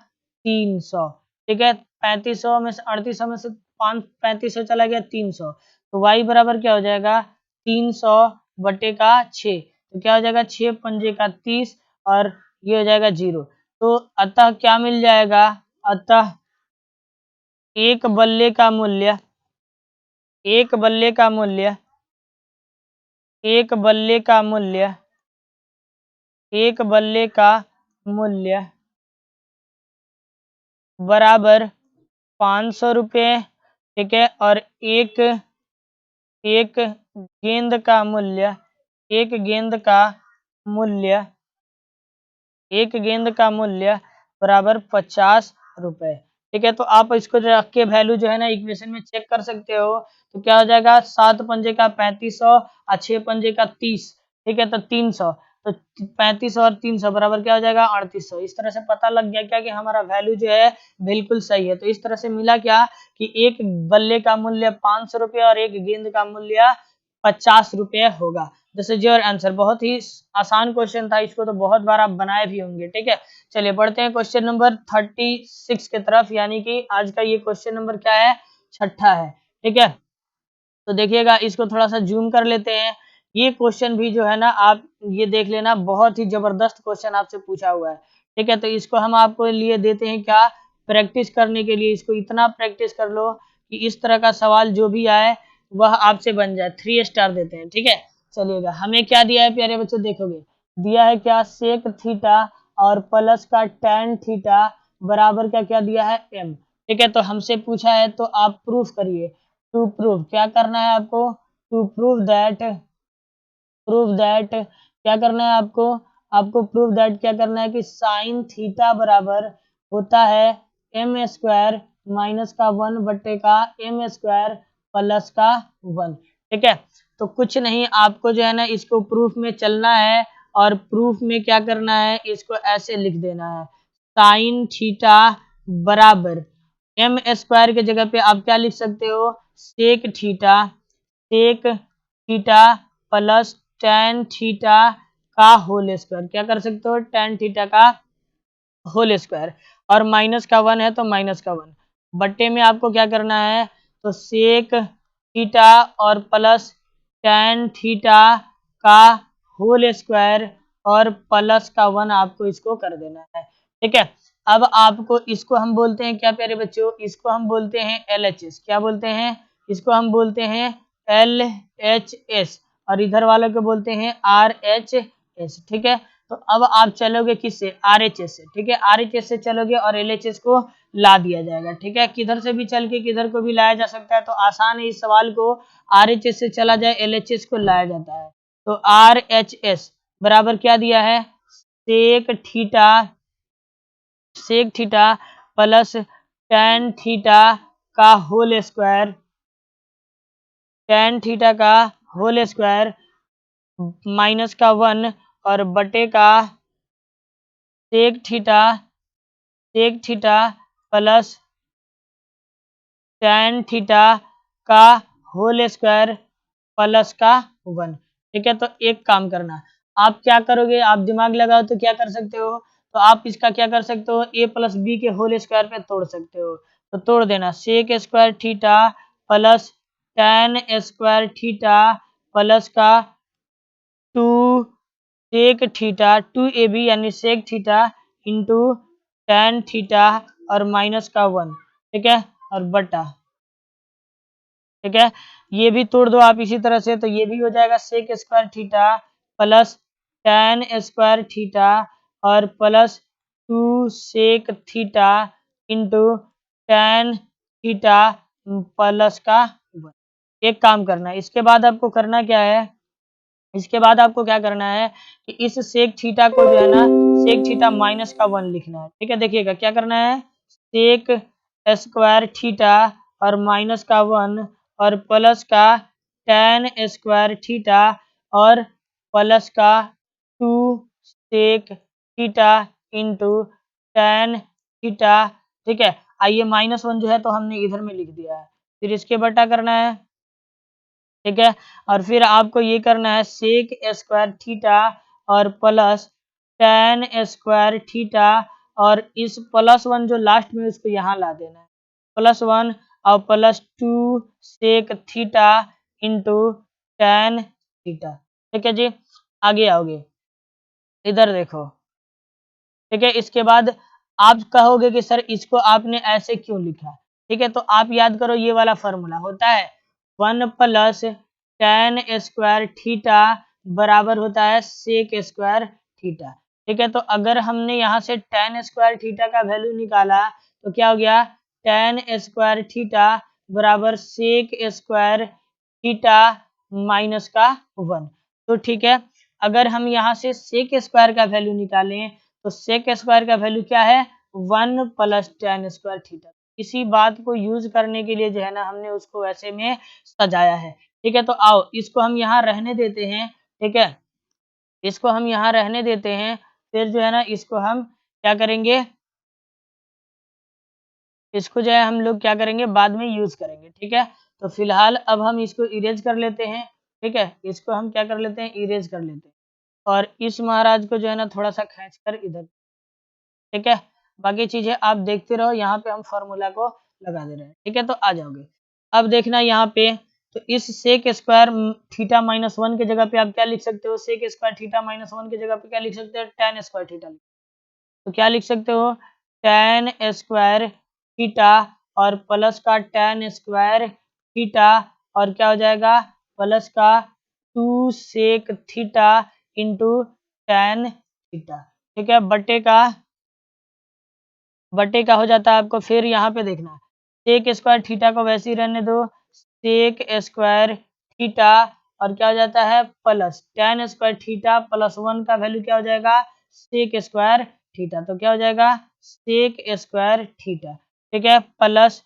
[SPEAKER 1] 300, ठीक है, 3500 में से 3800 में से 3500 चला गया 300, तो y बराबर क्या हो जाएगा 300 बटे का 6, तो क्या हो जाएगा 6 पंजे का 30 और ये हो जाएगा 0, तो अतः क्या मिल जाएगा, अतः एक बल्ले का मूल्य एक बल्ले का मूल्य एक बल्ले का मूल्य एक बल्ले का मूल्य बराबर 500 रुपये, ठीक है, और एक एक गेंद का मूल्य एक गेंद का मूल्य एक गेंद का मूल्य बराबर 50 रुपए, ठीक है। तो आप इसको रख के वैल्यू जो है ना इक्वेशन में चेक कर सकते हो, तो क्या हो जाएगा 7 पंजे का 3500 और 6 पंजे का 30, ठीक है, तो 300, तो 3500 और 300 बराबर क्या हो जाएगा 3800, इस तरह से पता लग गया क्या कि हमारा वैल्यू जो है बिल्कुल सही है। तो इस तरह से मिला क्या कि एक बल्ले का मूल्य 500 रुपये और एक गेंद का मूल्य 50 रुपये होगा। This is your answer. बहुत ही आसान क्वेश्चन था, इसको तो बहुत बार आप बनाए भी होंगे, ठीक है। चलिए बढ़ते हैं क्वेश्चन नंबर 36 की तरफ, यानी कि आज का ये क्वेश्चन नंबर क्या है, छठा है, ठीक है। तो देखिएगा, इसको थोड़ा सा जूम कर लेते हैं। ये क्वेश्चन भी जो है ना आप ये देख लेना, बहुत ही जबरदस्त क्वेश्चन आपसे पूछा हुआ है, ठीक है। तो इसको हम आपको लिए देते हैं क्या, प्रैक्टिस करने के लिए। इसको इतना प्रैक्टिस कर लो कि इस तरह का सवाल जो भी आए वह आपसे बन जाए। 3 स्टार देते हैं, ठीक है। चलिएगा, हमें क्या दिया है प्यारे बच्चों, देखोगे दिया है क्या, सेक थीटा और प्लस का tan थीटा बराबर क्या क्या दिया है m, ठीक है। तो हमसे पूछा है तो आप प्रूफ करिए। टू प्रूव क्या करना है आपको, टू प्रूव दैट क्या करना है आपको, आपको प्रूव दैट क्या करना है कि साइन थीटा बराबर होता है m स्क्वायर माइनस का 1 बट्टे का m स्क्वायर प्लस का 1, ठीक है। तो कुछ नहीं, आपको जो है ना इसको प्रूफ में चलना है और प्रूफ में क्या करना है, इसको ऐसे लिख देना है, साइन थीटा बराबर एम स्क्वायर के जगह पे आप क्या लिख सकते हो, sec theta plus tan theta का होल स्क्वायर, क्या कर सकते हो, टेन थीटा का होल स्क्वायर, और माइनस का 1 है तो माइनस का 1 बट्टे में आपको क्या करना है, तो सेक थीटा और प्लस टेन थीटा का होल स्क्वायर और प्लस का 1 आपको इसको कर देना है। ठीक है, अब आपको इसको हम बोलते हैं क्या प्यारे बच्चों, इसको हम बोलते हैं LHS। क्या बोलते हैं, इसको हम बोलते हैं LHS, और इधर वालों को बोलते हैं RHS। ठीक है, तो अब आप चलोगे किससे, RHS से। ठीक है, RHS से चलोगे और LHS को ला दिया जाएगा। ठीक है, किधर से भी चल के किधर को भी लाया जा सकता है, तो आसान है, इस सवाल को RHS से चला जाए LHS को लाया जाता है। तो RHS बराबर क्या दिया है, sec theta plus tan theta का होल स्क्वायर, टेन थीटा का होल स्क्वायर माइनस का 1 और बटे का sec theta plus tan theta का होल स्क्वायर प्लस का 1। ठीक है, तो एक काम करना, आप क्या करोगे, आप दिमाग लगाओ तो क्या कर सकते हो, तो आप इसका क्या कर सकते हो, a प्लस बी के होल स्क्वायर पे तोड़ सकते हो, तो तोड़ देना, sec square theta plus tan square theta plus का 2 सेक थीटा 2ab यानी sec theta into tan theta और माइनस का 1। ठीक है, और बटा, ठीक है, ये भी तोड़ दो आप इसी तरह से, तो ये भी हो जाएगा sec square theta plus tan square theta और plus 2 sec theta into tan theta plus का 1। एक काम करना है, इसके बाद आपको करना क्या है, इसके बाद आपको क्या करना है कि इस सेक थीटा को जो है ना, सेक थीटा माइनस का 1 लिखना है। ठीक है, देखिएगा क्या करना है, सेक स्क्वायर थीटा और माइनस का 1 और प्लस का टेन स्क्वायर थीटा और प्लस का 2 sec theta into tan theta. ठीक है, आइए -1 जो है तो हमने इधर में लिख दिया है, फिर इसके बटा करना है। ठीक है, और फिर आपको ये करना है सेक स्क्वायर थीटा और प्लस टेन स्क्वायर थीटा और इस +1 जो लास्ट में उसको यहाँ ला देना है, +1 और plus 2 sec theta into tan theta. ठीक है जी, आगे आओगे, इधर देखो। ठीक है, इसके बाद आप कहोगे कि सर इसको आपने ऐसे क्यों लिखा। ठीक है, तो आप याद करो, ये वाला फॉर्मूला होता है 1 प्लस टेन स्क्वायर थीटा बराबर होता है सेक स्क्वायर थीटा। ठीक है, तो अगर हमने यहाँ से टेन स्क्वायर थीटा का वैल्यू निकाला तो क्या हो गया, टेन स्क्वायर थीटा बराबर सेक स्क्वायर थीटा माइनस का 1। तो ठीक है, अगर हम यहाँ से सेक स्क्वायर का वैल्यू निकालें तो सेक स्क्वायर का वैल्यू क्या है, 1 प्लस टेन स्क्वायर थीटा। इसी बात को यूज करने के लिए जो है ना हमने उसको ऐसे में सजाया है। ठीक है, तो आओ इसको हम यहाँ रहने देते हैं। ठीक है, इसको हम यहाँ रहने देते हैं, फिर जो है ना इसको हम क्या करेंगे, इसको जो है हम लोग क्या करेंगे, बाद में यूज करेंगे। ठीक है, तो फिलहाल अब हम इसको इरेज कर लेते हैं। ठीक है, इसको हम क्या कर लेते हैं, इरेज कर लेते हैं, और इस महाराज को जो है ना थोड़ा सा खींच कर इधर। ठीक है, बाकी चीजें आप देखते रहो, यहाँ पे हम फॉर्मूला को लगा दे रहे हैं। ठीक है, तो आ जाओगे, अब देखना यहाँ पे, तो इस सेक स्क्वायर थीटा -1 के जगह पे आप क्या लिख सकते हो, सेक स्क्वायर थीटा -1 के जगह पे क्या लिख सकते हो, टेन स्क्वायर थीटा। तो क्या लिख सकते हो, टेन स्क्वायर थीटा और प्लस का टेन स्क्वायर थीटा और क्या हो जाएगा, प्लस का 2 sec theta into tan theta. ठीक है, बटे का हो जाता है आपको, फिर यहाँ पे देखना सेक स्क्वायर थीटा को वैसे ही रहने दो, सेक स्क्वायर थीटा और क्या हो जाता है, plus tan square theta plus 1 का वैल्यू क्या हो जाएगा, सेक स्क्वायर थीटा। तो क्या हो जाएगा, सेक स्क्वायर थीटा। ठीक है, plus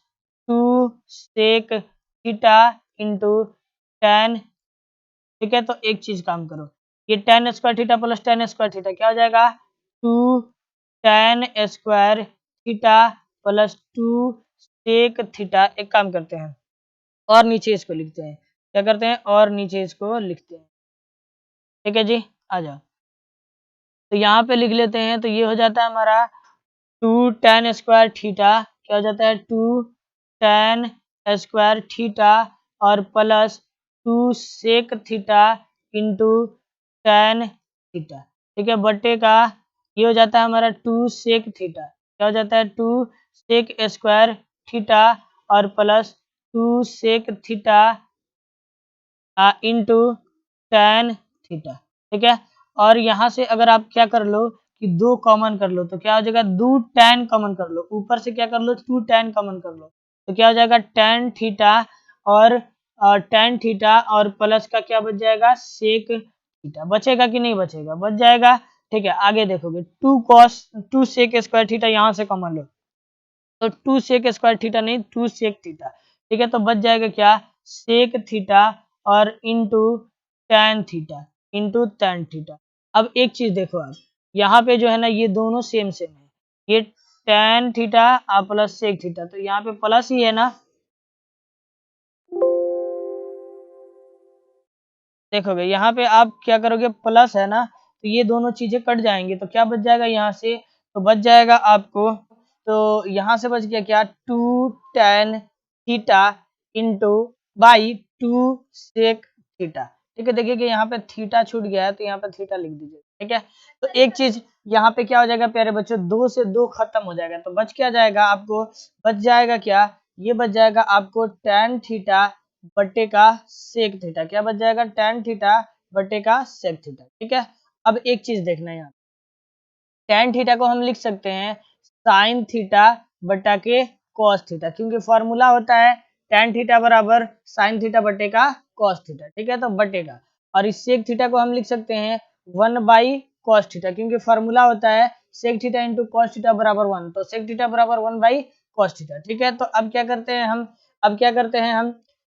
[SPEAKER 1] 2 sec theta into tan ठीक है, तो एक चीज काम करो, ये tan square theta plus tan square theta क्या हो जाएगा, 2 tan square theta plus 2 sec theta. एक काम करते हैं और नीचे इसको लिखते हैं, क्या करते हैं और नीचे इसको लिखते हैं, ठीक है जी, आ जाओ। तो यहाँ पे लिख लेते हैं, तो ये हो जाता है हमारा 2 tan स्क्वायर थीटा, क्या हो जाता है 2 tan स्क्वायर थीटा और plus 2 sec theta into tan theta, ठीक है, बट्टे का ये हो जाता है हमारा 2 sec थीटा, क्या हो जाता है 2 sec स्क्वायर थीटा और plus 2 sec theta into tan theta, ठीक है। और यहाँ से अगर आप क्या कर लो कि 2 कॉमन कर लो, तो क्या हो जाएगा 2 tan कॉमन कर लो, ऊपर से क्या कर लो 2 tan कॉमन कर लो, तो क्या हो जाएगा tan थीटा और tan थीटा और प्लस का क्या बच जाएगा sec थीटा, बचेगा कि नहीं बचेगा, बच जाएगा, ठीक है। आगे देखोगे 2 sec स्क्वायर थीटा यहाँ से कॉमन लो, तो 2 sec स्क्वायर थीटा नहीं 2 sec थीटा, ठीक है, तो बच जाएगा क्या sec थीटा और इंटू tan थीटा। अब एक चीज देखो आप, यहाँ पे जो है ना ये दोनों सेम सेम है, ये tan थीटा और प्लस sec थीटा, तो यहाँ पे प्लस ही है ना, देखोगे यहाँ पे आप क्या करोगे प्लस है ना, तो ये दोनों चीजें कट जाएंगे, तो क्या बच जाएगा यहाँ से, तो बच जाएगा आपको, तो यहाँ से बच गया क्या 2 tan theta into by 2 sec theta, ठीक है। देखिए कि यहाँ पे थीटा छूट गया है, तो यहाँ पे थीटा लिख दीजिए, ठीक है। तो एक चीज यहाँ पे क्या हो जाएगा प्यारे बच्चों, 2 से 2 खत्म हो जाएगा, तो बच क्या जाएगा आपको, बच जाएगा क्या, ये बच जाएगा आपको tan थीटा बट्टे का सेक थीटा, क्या बच जाएगा tan थीटा बट्टे का सेक थीटा, ठीक है। अब एक चीज देखना है यहाँ, tan थीटा को हम लिख सकते हैं sin थीटा बट्टा के cos थीटा, क्योंकि फॉर्मूला होता है tan थीटा बराबर sin थीटा बट्टे का cos थीटा, ठीक है, तो बट्टे का। और इस सेक थीटा को हम लिख सकते हैं 1 बाई cos थीटा, क्योंकि फॉर्मूला होता है sec theta into cos theta बराबर 1, तो सेक थीटा बराबर 1 बाई cos थीटा, ठीक है। तो अब क्या करते हैं हम, अब क्या करते हैं हम,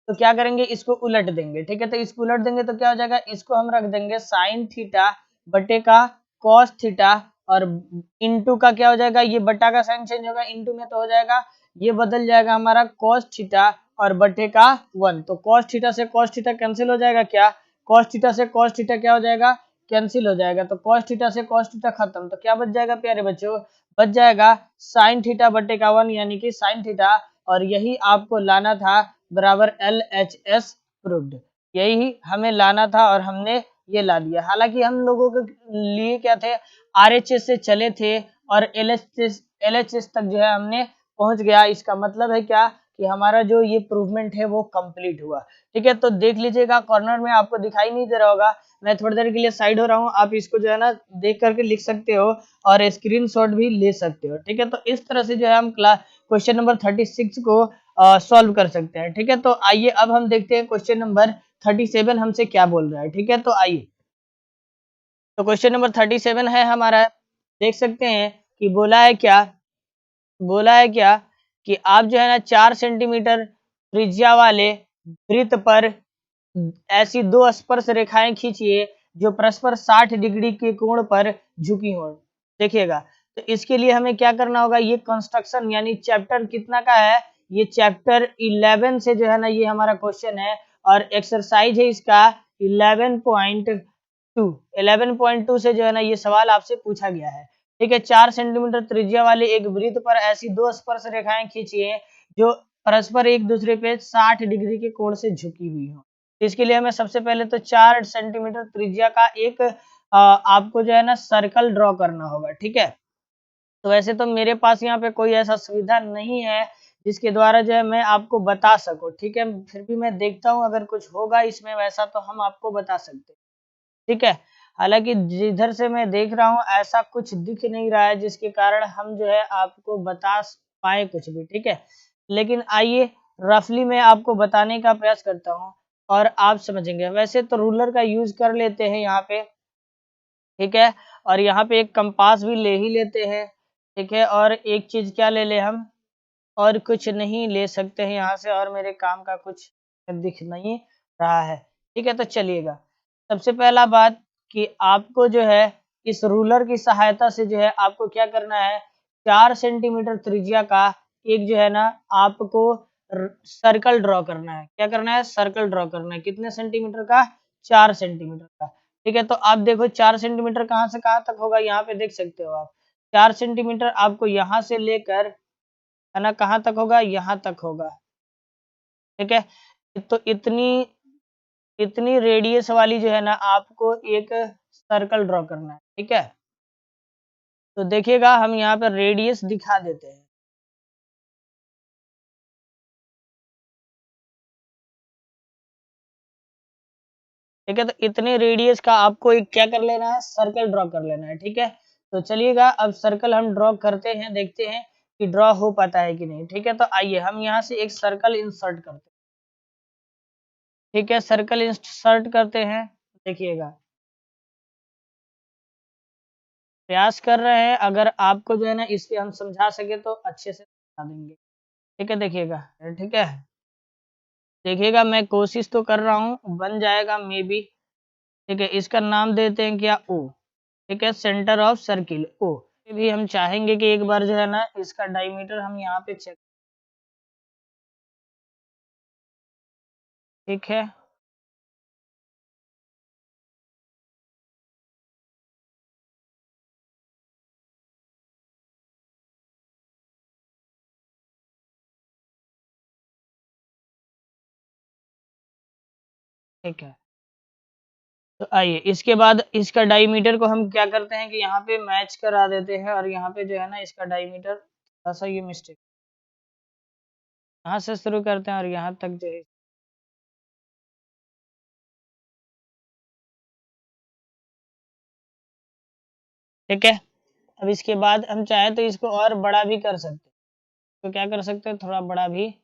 [SPEAKER 1] तो क्या करेंगे इसको उलट देंगे, ठीक है, तो इसको उलट देंगे तो क्या हो जाएगा, इसको हम रख देंगे sin थीटा बट्टे का cos थीटा और इंटू का क्या हो जाएगा, ये बट्टा का साइन चेंज होगा, इंटू में तो हो जाएगा, ये बदल जाएगा हमारा cos थीटा और बट्टे का 1, तो cos थीटा से cos थीटा कैंसिल हो जाएगा, क्या cos थीटा से cos थीटा क्या हो जाएगा, कैंसिल हो जाएगा, तो cos थीटा से cos थीटा खत्म, तो क्या बच जाएगा प्यारे बच्चों, बच जाएगा sin थीटा बट्टे का 1 यानी कि sin थीटा, और यही आपको लाना था बराबर LHS प्रूव्ड, यही हमें लाना था और हमने ये ला दिया। हालांकि हम लोगों के लिए क्या थे, RHS से चले थे और LHS तक जो है हमने पहुंच गया, इसका मतलब है क्या कि हमारा जो ये प्रूवमेंट है वो कंप्लीट हुआ, ठीक है। तो देख लीजिएगा कॉर्नर में आपको दिखाई नहीं दे रहा होगा, मैं थोड़ी देर के लिए साइड हो रहा हूँ, आप इसको जो है ना देख करके लिख सकते हो और स्क्रीनशॉट भी ले सकते हो, ठीक है। तो इस तरह से जो है हम क्वेश्चन नंबर 36 को सॉल्व कर सकते हैं, ठीक है। तो आइए अब हम देखते हैं क्वेश्चन नंबर 37 हमसे क्या बोल रहा है, ठीक है। तो आइए, तो क्वेश्चन नंबर 37 है हमारा, देख सकते हैं कि बोला है क्या, बोला है क्या कि आप जो है ना 4 सेंटीमीटर त्रिज्या वाले वृत्त पर ऐसी दो स्पर्श रेखाएं खींचिए जो परस्पर 60 डिग्री के कोण पर झुकी हो, देखिएगा। तो इसके लिए हमें क्या करना होगा, ये कंस्ट्रक्शन यानी चैप्टर कितना का है, ये चैप्टर 11 से जो है ना ये हमारा क्वेश्चन है और एक्सरसाइज है इसका 11.2 से जो है ना ये सवाल आपसे पूछा गया है, ठीक है। 4 सेंटीमीटर त्रिज्या वाले एक वृत्त पर ऐसी दो स्पर्श रेखाएं खींचिए जो परस्पर एक दूसरे पे 60 डिग्री के कोण से झुकी हुई हो। इसके लिए हमें सबसे पहले तो 4 सेंटीमीटर त्रिज्या का एक आपको जो है ना सर्कल ड्रॉ करना होगा, ठीक है। तो वैसे तो मेरे पास यहाँ पे कोई ऐसा सुविधा नहीं है जिसके द्वारा जो है मैं आपको बता सकूं, ठीक है, फिर भी मैं देखता हूँ अगर कुछ होगा इसमें वैसा तो हम आपको बता सकते हैं, ठीक है। हालांकि जिधर से मैं देख रहा हूँ ऐसा कुछ दिख नहीं रहा है जिसके कारण हम जो है आपको बता पाए कुछ भी, ठीक है। लेकिन आइए रफली मैं आपको बताने का प्रयास करता हूँ और आप समझेंगे। वैसे तो रूलर का यूज कर लेते हैं यहाँ पे, ठीक है, और यहाँ पे एक कंपास भी ले ही लेते हैं, ठीक है। और एक चीज क्या ले ले हम, और कुछ नहीं ले सकते हैं यहाँ से, और मेरे काम का कुछ दिख नहीं रहा है, ठीक है। तो चलिएगा, सबसे पहला बात कि आपको जो है इस रूलर की सहायता से जो है आपको क्या करना है, 4 सेंटीमीटर त्रिज्या का एक जो है ना आपको सर्कल ड्रॉ करना है। क्या करना है? सर्कल ड्रॉ करना है। कितने सेंटीमीटर का? 4 सेंटीमीटर का। ठीक है, तो आप देखो 4 सेंटीमीटर कहाँ से कहाँ तक होगा, यहाँ पे देख सकते हो आप। 4 सेंटीमीटर आपको यहाँ से लेकर है ना कहाँ तक होगा, यहाँ तक होगा। ठीक है, तो इतनी इतनी रेडियस वाली जो है ना आपको एक सर्कल ड्रॉ करना है। ठीक है, तो देखिएगा हम यहाँ पर रेडियस दिखा देते हैं। ठीक है, तो इतने रेडियस का आपको एक क्या कर लेना है, सर्कल ड्रॉ कर लेना है। ठीक है, तो चलिएगा अब सर्कल हम ड्रॉ करते हैं, देखते हैं कि ड्रॉ हो पाता है कि नहीं। ठीक है, तो आइए हम यहाँ से एक सर्कल इंसर्ट करते हैं। ठीक है, सर्कल इंसर्ट करते हैं, देखिएगा प्रयास कर रहे हैं, अगर आपको जो है ना इस पे हम समझा सके तो अच्छे से समझा देंगे। ठीक है, देखिएगा। ठीक है, देखिएगा मैं कोशिश तो कर रहा हूँ, बन जाएगा मे बी। ठीक है, इसका नाम देते हैं क्या, ओ। ठीक है, सेंटर ऑफ सर्किल ओ। ये भी हम चाहेंगे कि एक बार जो है ना इसका डायमीटर हम यहाँ पे चेक। ठीक है, ठीक है, तो आइए इसके बाद इसका डायमीटर को हम क्या करते हैं कि यहाँ पे मैच करा देते हैं, और यहाँ पे जो है ना इसका डायमीटर थोड़ा सा ये मिस्टेक, यहाँ से शुरू करते हैं और यहाँ तक जो है। ठीक है, अब इसके बाद हम चाहे तो इसको और बड़ा भी कर सकते हैं, तो क्या कर सकते हैं, थोड़ा बड़ा भी।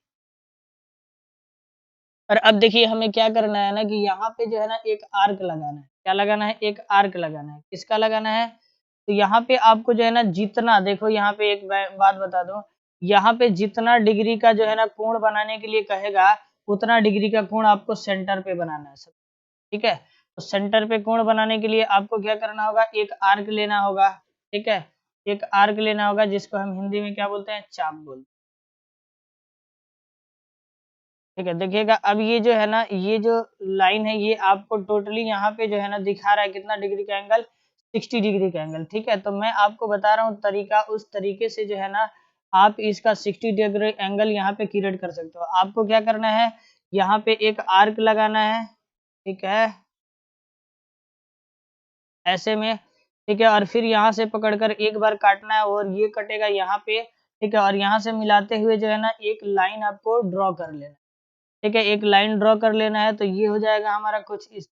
[SPEAKER 1] और अब देखिए हमें क्या करना है ना कि यहाँ पे जो है ना एक आर्क लगाना है। क्या लगाना है? एक आर्क लगाना है। किसका लगाना है? तो यहाँ पे आपको जो है ना जितना, देखो यहाँ पे एक बात बता दूं, यहाँ पे जितना डिग्री का जो है ना कोण बनाने के लिए कहेगा, उतना डिग्री का कोण आपको सेंटर पे बनाना है सब। ठीक है, तो सेंटर पे कोण बनाने के लिए आपको क्या करना होगा, एक आर्क लेना होगा। ठीक है, एक आर्क लेना होगा जिसको हम हिंदी में क्या बोलते हैं, चाप बोलते हैं। ठीक है, देखिएगा अब ये जो है ना ये जो लाइन है ये आपको टोटली यहाँ पे जो है ना दिखा रहा है कितना डिग्री का एंगल, 60 डिग्री का एंगल। ठीक है, तो मैं आपको बता रहा हूँ तरीका, उस तरीके से जो है ना आप इसका 60 डिग्री एंगल यहाँ पे क्रिएट कर सकते हो। आपको क्या करना है, यहाँ पे एक आर्क लगाना है। ठीक है, ऐसे में। ठीक है, और फिर यहाँ से पकड़कर एक बार काटना है और ये कटेगा यहाँ पे। ठीक है, और यहाँ से मिलाते हुए जो है ना एक लाइन आपको ड्रॉ कर लेना। ठीक है, एक लाइन ड्रॉ कर लेना है, तो ये हो जाएगा हमारा कुछ इस।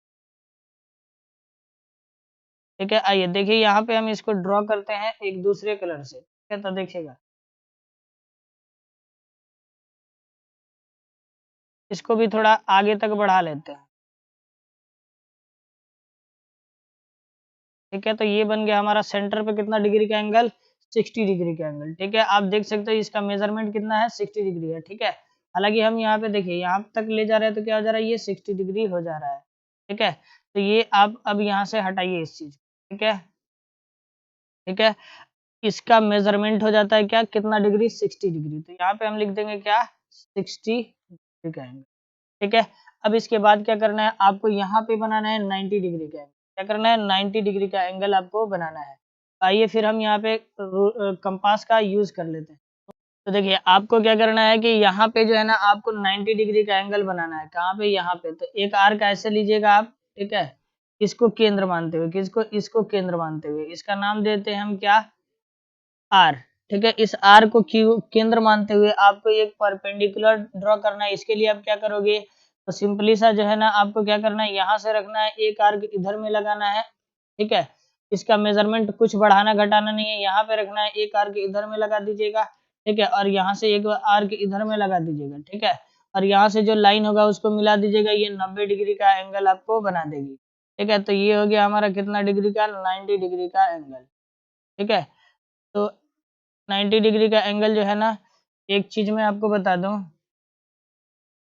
[SPEAKER 1] ठीक है, आइए देखिए यहाँ पे हम इसको ड्रॉ करते हैं एक दूसरे कलर से। ठीक है, तो देखिएगा इसको भी थोड़ा आगे तक बढ़ा लेते हैं। ठीक है, तो ये बन गया हमारा सेंटर पे कितना डिग्री का एंगल, 60 डिग्री का एंगल। ठीक है, आप देख सकते हो इसका मेजरमेंट कितना है, 60 डिग्री है। ठीक है, हालांकि हम यहाँ पे देखिए यहाँ तक ले जा रहे हैं तो क्या हो जा रहा है, ये 60 डिग्री हो जा रहा है। ठीक है, तो ये आप अब यहाँ से हटाइए इस चीज। ठीक है, ठीक है, इसका मेजरमेंट हो जाता है क्या, कितना डिग्री, 60 डिग्री। तो यहाँ पे हम लिख देंगे क्या, 60 डिग्री का एंगल। ठीक है, अब इसके बाद क्या करना है, आपको यहाँ पे बनाना है 90 डिग्री का एंगल। क्या करना है, 90 डिग्री का एंगल आपको बनाना है। आइए फिर हम यहाँ पे कंपास का यूज कर लेते हैं। तो देखिए आपको क्या करना है कि यहाँ पे जो है ना आपको 90 डिग्री का एंगल बनाना है। कहाँ पे, यहाँ पे। तो एक आर्क ऐसे लीजिएगा आप। ठीक है, इसको केंद्र मानते हुए, किसको, इसको केंद्र मानते हुए, इसका नाम देते हैं हम क्या, आर। ठीक है, इस आर को केंद्र मानते हुए आपको एक परपेंडिकुलर ड्रॉ करना है। इसके लिए आप क्या करोगे, तो सिंपली सा जो है ना आपको क्या करना है, यहाँ से रखना है, एक आर्क इधर में लगाना है। ठीक है, इसका मेजरमेंट कुछ बढ़ाना घटाना नहीं है, यहाँ पे रखना है, एक आर्क इधर में लगा दीजिएगा। ठीक है, और यहाँ से एक आर्क इधर में लगा दीजिएगा। ठीक है, और यहाँ से जो लाइन होगा उसको मिला दीजिएगा, ये 90 डिग्री का एंगल आपको बना देगी। ठीक है, तो ये हो गया हमारा कितना डिग्री का, 90 डिग्री का एंगल। ठीक है, तो 90 डिग्री का एंगल जो है ना, एक चीज मैं आपको बता दूं,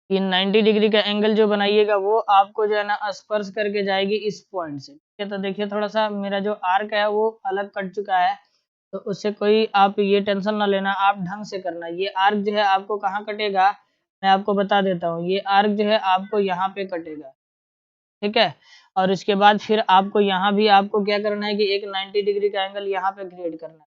[SPEAKER 1] ये 90 डिग्री का एंगल जो बनाइएगा वो आपको जो है ना स्पर्श करके जाएगी इस पॉइंट से। ठीक है, तो देखिए थोड़ा सा मेरा जो आर्क है वो अलग कट चुका है, तो उससे कोई आप ये टेंशन ना लेना, आप ढंग से करना। ये आर्क जो है आपको कहाँ कटेगा मैं आपको बता देता हूँ। ये आर्क जो है आपको यहाँ पे कटेगा, ठीक है। और उसके बाद फिर आपको यहाँ भी आपको क्या करना है कि एक 90 डिग्री का एंगल यहाँ पे क्रिएट करना है,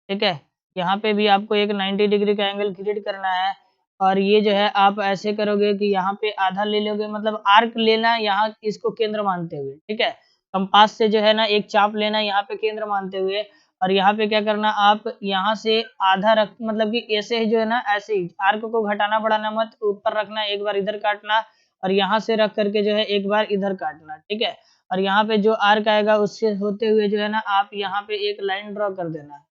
[SPEAKER 1] ठीक है। यहाँ पे भी आपको एक 90 डिग्री का एंगल क्रिएट करना है। और ये जो है आप ऐसे करोगे कि यहाँ पे आधा ले लोगे, मतलब आर्क लेना यहाँ इसको केंद्र मानते हुए, ठीक है। कंपास से जो है ना एक चाप लेना यहाँ पे केंद्र मानते हुए, और यहाँ पे क्या करना आप यहाँ से आधा रख, मतलब कि ऐसे ही जो है ना ऐसे ही आर्क को घटाना बढ़ाना मत, ऊपर रखना, एक बार इधर काटना और यहाँ से रख करके जो है एक बार इधर काटना, ठीक है। और यहाँ पे जो आर्क आएगा उससे होते हुए जो है ना आप यहाँ पे एक लाइन ड्रॉ कर देना।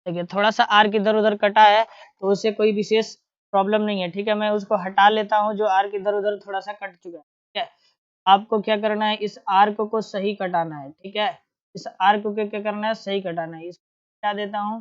[SPEAKER 1] देखिए थोड़ा सा आर्क इधर उधर कटा है तो उससे कोई विशेष प्रॉब्लम नहीं है, ठीक है। मैं उसको हटा लेता हूँ जो आर्क इधर उधर थोड़ा सा कट चुका है, ठीक है। आपको क्या करना है, इस आर्क को सही कटाना है, ठीक है। इस आर्क को क्या करना है, सही कटाना है। इसको हटा देता हूँ,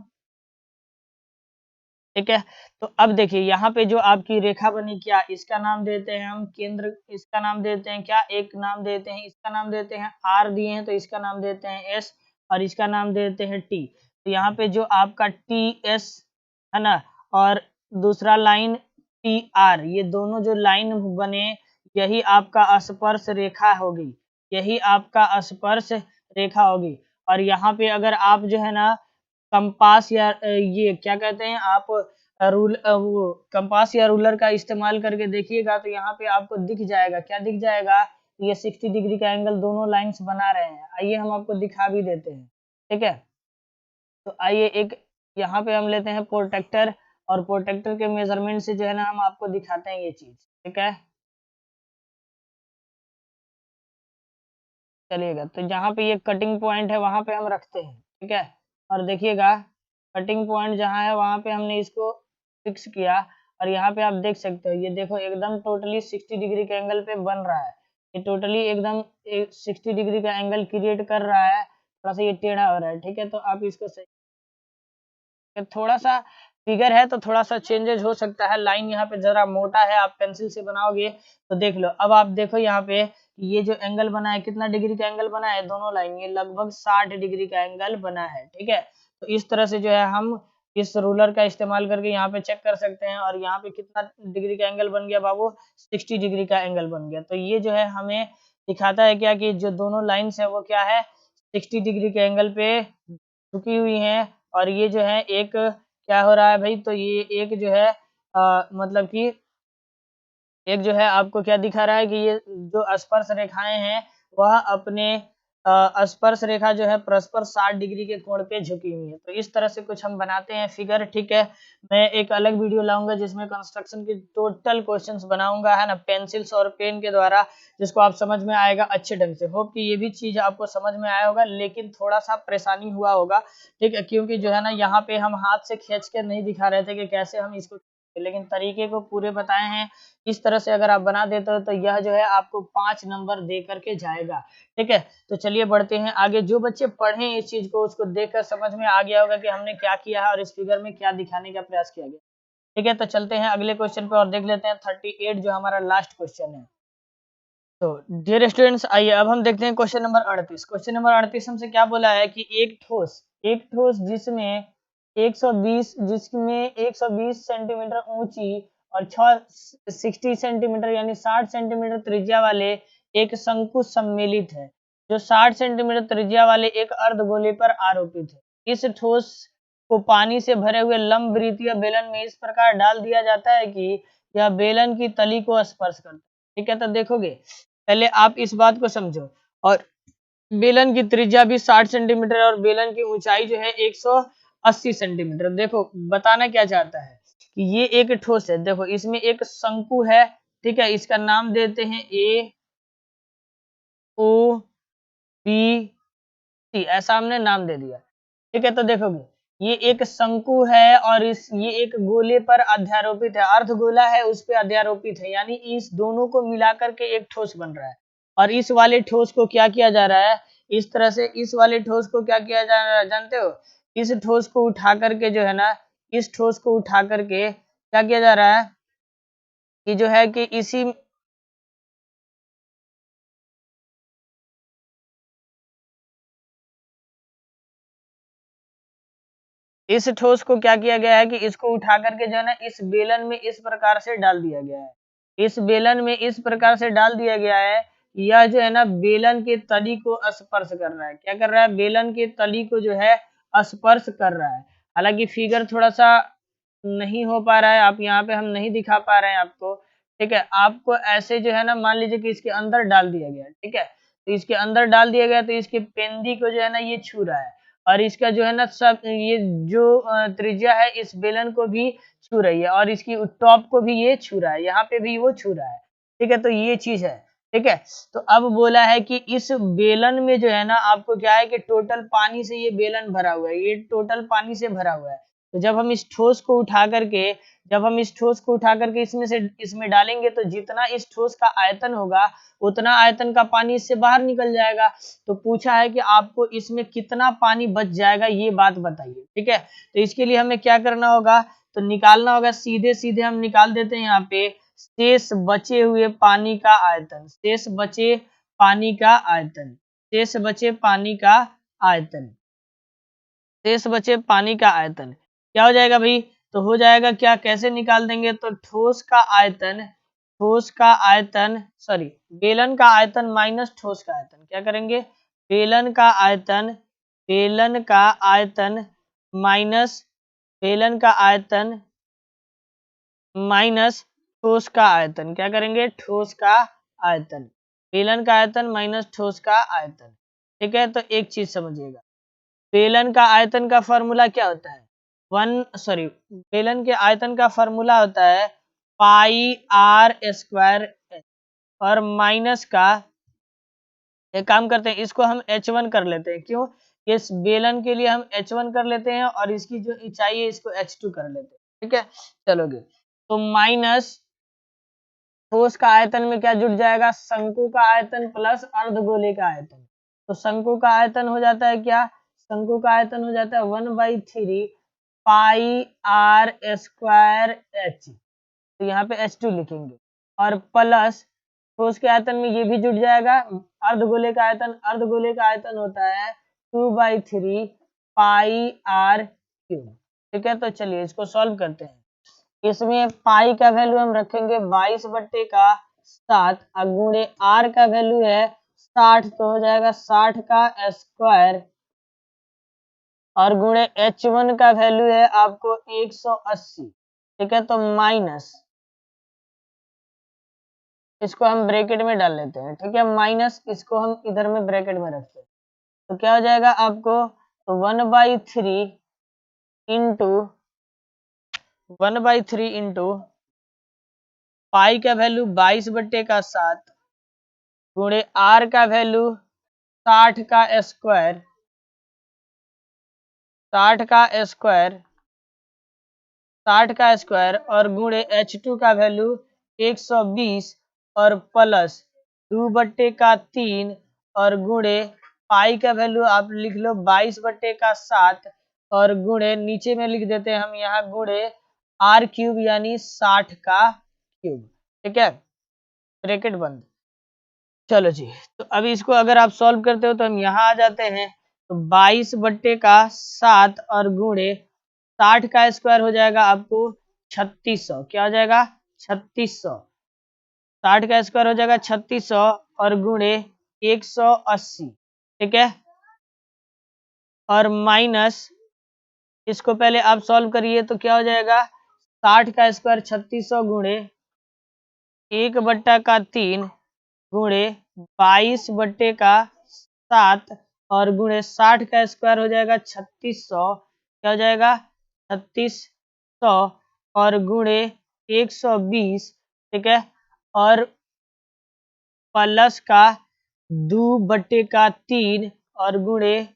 [SPEAKER 1] ठीक है। तो अब देखिए यहाँ पे जो आपकी रेखा बनी, क्या इसका नाम देते हैं हम केंद्र, इसका नाम देते हैं क्या, एक नाम देते हैं, इसका नाम देते हैं आर दिए हैं तो इसका नाम देते हैं एस, और इसका नाम देते हैं टी। तो यहाँ पे जो आपका टी एस है ना, और दूसरा लाइन टी आर, ये दोनों जो लाइन बने यही आपका स्पर्श रेखा होगी, यही आपका स्पर्श रेखा होगी। और यहाँ पे अगर आप जो है ना कंपास या ये क्या कहते हैं आप वो कंपास या रूलर का इस्तेमाल करके देखिएगा तो यहाँ पे आपको दिख जाएगा, क्या दिख जाएगा, ये 60 डिग्री का एंगल दोनों लाइंस बना रहे हैं। आइए हम आपको दिखा भी देते हैं, ठीक है। तो आइए एक यहाँ पे हम लेते हैं प्रोटेक्टर, और प्रोटेक्टर के मेजरमेंट से जो है ना हम आपको दिखाते हैं ये चीज, ठीक है। चलिएगा, तो जहाँ पे ये कटिंग पॉइंट है वहां पे हम रखते हैं, ठीक है। और देखिएगा कटिंग पॉइंट जहाँ है वहां पे हमने इसको फिक्स किया, और यहाँ पे आप देख सकते हो, ये देखो एकदम टोटली 60 डिग्री के एंगल पे बन रहा है। ये टोटली एकदम 60 डिग्री का एंगल क्रिएट कर रहा है, थोड़ा सा ये टेढ़ा हो रहा है, ठीक है। तो आप इसको सही, थोड़ा सा फिगर है तो थोड़ा सा चेंजेस हो सकता है, लाइन यहाँ पे जरा मोटा है, आप पेंसिल से बनाओगे तो देख लो। अब आप देखो यहाँ पे ये जो एंगल बना है कितना डिग्री का एंगल बना है, दोनों लाइन ये लगभग 60 डिग्री का एंगल बना है, ठीक है। तो इस तरह से जो है हम इस रूलर का इस्तेमाल करके यहाँ पे चेक कर सकते हैं, और यहाँ पे कितना डिग्री का एंगल बन गया बाबू, 60 डिग्री का एंगल बन गया। तो ये जो है हमें दिखाता है क्या कि जो दोनों लाइन्स है वो क्या है, 60 डिग्री के एंगल पे झुकी हुई हैं। और ये जो है एक क्या हो रहा है भाई, तो ये एक जो है मतलब कि एक जो है आपको क्या दिखा रहा है कि ये जो स्पर्श रेखाएं हैं वह अपने स्पर्श रेखा जो है परस्पर 60 डिग्री के कोण पे झुकी हुई है। तो इस तरह से कुछ हम बनाते हैं फिगर, ठीक है। मैं एक अलग वीडियो लाऊंगा जिसमें कंस्ट्रक्शन की टोटल क्वेश्चंस बनाऊंगा, है ना, पेंसिल्स और पेन के द्वारा, जिसको आप समझ में आएगा अच्छे ढंग से। होप कि ये भी चीज आपको समझ में आया होगा, लेकिन थोड़ा सा परेशानी हुआ होगा, ठीक है, क्योंकि जो है ना यहाँ पे हम हाथ से खींच के नहीं दिखा रहे थे कि कैसे हम इसको, लेकिन तरीके को पूरे बताए हैं। इस तरह से अगर आप बना देते हो तो यह जो है आपको 5 नंबर दे करके जाएगा, ठीक है। तो चलिए बढ़ते हैं आगे। जो बच्चे पढ़े इस चीज को उसको देखकर समझ में आ गया होगा कि हमने क्या किया है और इस फिगर में क्या दिखाने का प्रयास किया गया, ठीक है। तो चलते हैं अगले क्वेश्चन पे और देख लेते हैं 38 जो हमारा लास्ट क्वेश्चन है। तो डियर स्टूडेंट्स आइए अब हम देखते हैं क्वेश्चन नंबर 38। क्वेश्चन नंबर 38 हमसे क्या बोला है कि एक ठोस जिसमें 120 सेंटीमीटर ऊंची और 60 सेंटीमीटर यानी 60 सेंटीमीटर त्रिज्या वाले एक शंकु सम्मिलित है, जो 60 सेंटीमीटर त्रिज्या वाले एक अर्धगोले पर आरोपित है। इस ठोस को पानी से भरे हुए लंब वृत्तीय बेलन में इस प्रकार डाल दिया जाता है कि यह बेलन की तली को स्पर्श करता है, ठीक है। तो देखोगे पहले आप इस बात को समझो, और बेलन की त्रिज्या भी 60 सेंटीमीटर और बेलन की ऊंचाई जो है 180 सेंटीमीटर। देखो बताना क्या चाहता है कि ये एक ठोस है, देखो इसमें एक शंकु है, ठीक है, इसका नाम देते हैं ए ओ बी सी, ऐसा हमने नाम दे दिया, ठीक है। तो देखोगे ये एक शंकु है और ये एक गोले पर अध्यारोपित है, अर्धगोला है उस पर अध्यारोपित है, यानी इस दोनों को मिलाकर के एक ठोस बन रहा है। और इस वाले ठोस को क्या किया जा रहा है, इस तरह से इस वाले ठोस को क्या किया जा रहा है जानते हो, इस ठोस को उठा करके जो है ना, इस ठोस को उठा करके क्या किया जा रहा है कि जो है कि इस ठोस को क्या किया गया है कि इसको उठा करके जो है ना, इस बेलन में इस प्रकार से डाल दिया गया है। इस बेलन में इस प्रकार से डाल दिया गया है, यह जो है ना बेलन के तली को स्पर्श कर रहा है। क्या कर रहा है? बेलन के तली को जो है स्पर्श कर रहा है। हालांकि फिगर थोड़ा सा नहीं हो पा रहा है, आप यहाँ पे हम नहीं दिखा पा रहे हैं आपको, ठीक है। आपको ऐसे जो है ना, मान लीजिए कि इसके अंदर डाल दिया गया, ठीक है। तो इसके अंदर डाल दिया गया तो इसके पेंदी को जो है ना ये छू रहा है, और इसका जो है ना सब ये जो त्रिज्या है इस बेलन को भी छू रही है, और इसकी टॉप को भी ये छू रहा है, यहाँ पे भी वो छू रहा है, ठीक है। तो ये चीज है, ठीक है। तो अब बोला है कि इस बेलन में जो है ना आपको क्या है कि टोटल पानी से ये बेलन भरा हुआ है, ये टोटल पानी से भरा हुआ है। तो जब हम इस ठोस को उठा करके इसमें डालेंगे तो जितना इस ठोस का आयतन होगा उतना आयतन का पानी इससे बाहर निकल जाएगा। तो पूछा है कि आपको इसमें कितना पानी बच जाएगा, ये बात बताइए, ठीक है। तो इसके लिए हमें क्या करना होगा, तो निकालना होगा, सीधे सीधे हम निकाल देते हैं यहाँ पे शेष बचे हुए पानी का आयतन, शेष बचे पानी का आयतन, शेष बचे पानी का आयतन, शेष बचे पानी का आयतन क्या हो जाएगा भाई? तो हो जाएगा क्या, कैसे निकाल देंगे, तो ठोस का आयतन सॉरी बेलन का आयतन माइनस ठोस का आयतन, क्या करेंगे? बेलन का आयतन माइनस बेलन का आयतन माइनस ठोस का आयतन, क्या करेंगे? ठोस का आयतन, बेलन का आयतन माइनस ठोस का आयतन, ठीक है। तो एक चीज समझिएगा, बेलन का आयतन का फॉर्मूला क्या होता है? बेलन के आयतन का फॉर्मूला होता है पाई आर स्क्वायर, और माइनस का एक काम करते हैं, इसको हम h1 कर लेते हैं। क्यों? इस बेलन के लिए हम h1 कर लेते हैं और इसकी जो ऊंचाई है इसको h2 कर लेते हैं, ठीक है। चलोगे तो माइनस ठोस का आयतन में क्या जुड़ जाएगा? शंकु का आयतन प्लस अर्धगोले का आयतन। तो शंकु का आयतन हो जाता है क्या? शंकु का आयतन हो जाता है 1/3 पाई आर स्क्वायर एच, तो यहाँ पे H2 लिखेंगे, और प्लस ठोस के आयतन में ये भी जुड़ जाएगा। अर्धगोले का आयतन होता है 2/3 पाई आर क्यूब, ठीक है। तो चलिए इसको सॉल्व करते हैं। इसमें पाई का वैल्यू हम रखेंगे 22/7, गुणे आर का वैल्यू है 60, तो हो जाएगा 60 का स्क्वायर, और गुणे h1 का वैल्यू है आपको 180, ठीक है। तो माइनस, इसको हम ब्रैकेट में डाल लेते हैं, ठीक है, माइनस इसको हम इधर में ब्रैकेट में रखते हैं। तो क्या हो जाएगा आपको? तो 1/3 इंटू पाई का वैल्यू 22/7 गुणे आर का वैल्यू 60 का स्क्वायर, 60 का स्क्वायर 60 का स्क्वायर, और गुणे h2 का वैल्यू 120, और प्लस 2/3, और गुणे पाई का वैल्यू आप लिख लो 22/7, और गुणे नीचे में लिख देते हैं हम यहाँ गुणे आर क्यूब यानी 60 का क्यूब, ठीक है। ब्रैकेट बंद। चलो जी, तो अभी इसको अगर आप सॉल्व करते हो तो हम यहाँ आ जाते हैं, तो 22/7 और गुणे 60 का स्क्वायर हो जाएगा आपको 3600, क्या हो जाएगा? 3600, 60 का स्क्वायर हो जाएगा 3600, और गुणे 180, ठीक है, और माइनस इसको पहले आप सॉल्व करिए तो क्या हो जाएगा? 60 का स्क्वायर 3600 गुणे 1/3 गुणे 22/7, और गुणे 60 का स्क्वायर हो जाएगा 3600, क्या हो जाएगा? 3600, और गुणे 120, ठीक है, और प्लस का 2/3, और गुणे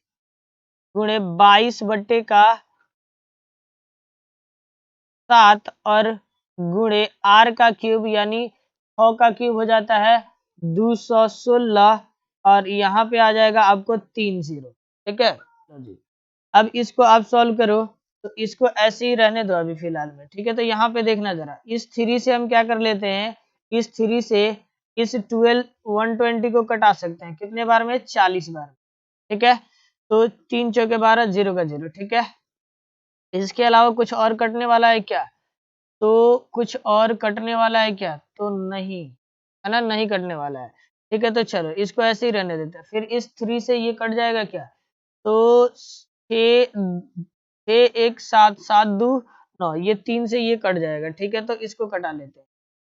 [SPEAKER 1] 22/7, और गुणे आर का क्यूब यानी 6 का क्यूब हो जाता है 216, और यहाँ पे आ जाएगा आपको 30, ठीक है जी। अब इसको आप सॉल्व करो तो इसको ऐसे ही रहने दो अभी फिलहाल में, ठीक है। तो यहाँ पे देखना जरा, इस 3 से हम क्या कर लेते हैं, इस 3 से इस 120 को कटा सकते हैं कितने बार में, 40 बार, ठीक है। तो 3 चौके 12, 0 का 0, ठीक है। इसके अलावा कुछ और कटने वाला है क्या, तो कुछ और कटने वाला है क्या, तो नहीं, है ना, नहीं कटने वाला है, ठीक है। तो चलो इसको ऐसे ही रहने देते हैं। फिर इस 3 से ये कट जाएगा क्या, तो 6 1 7 7 2 9, ये 3 से ये कट जाएगा, ठीक है। तो इसको कटा लेते हैं।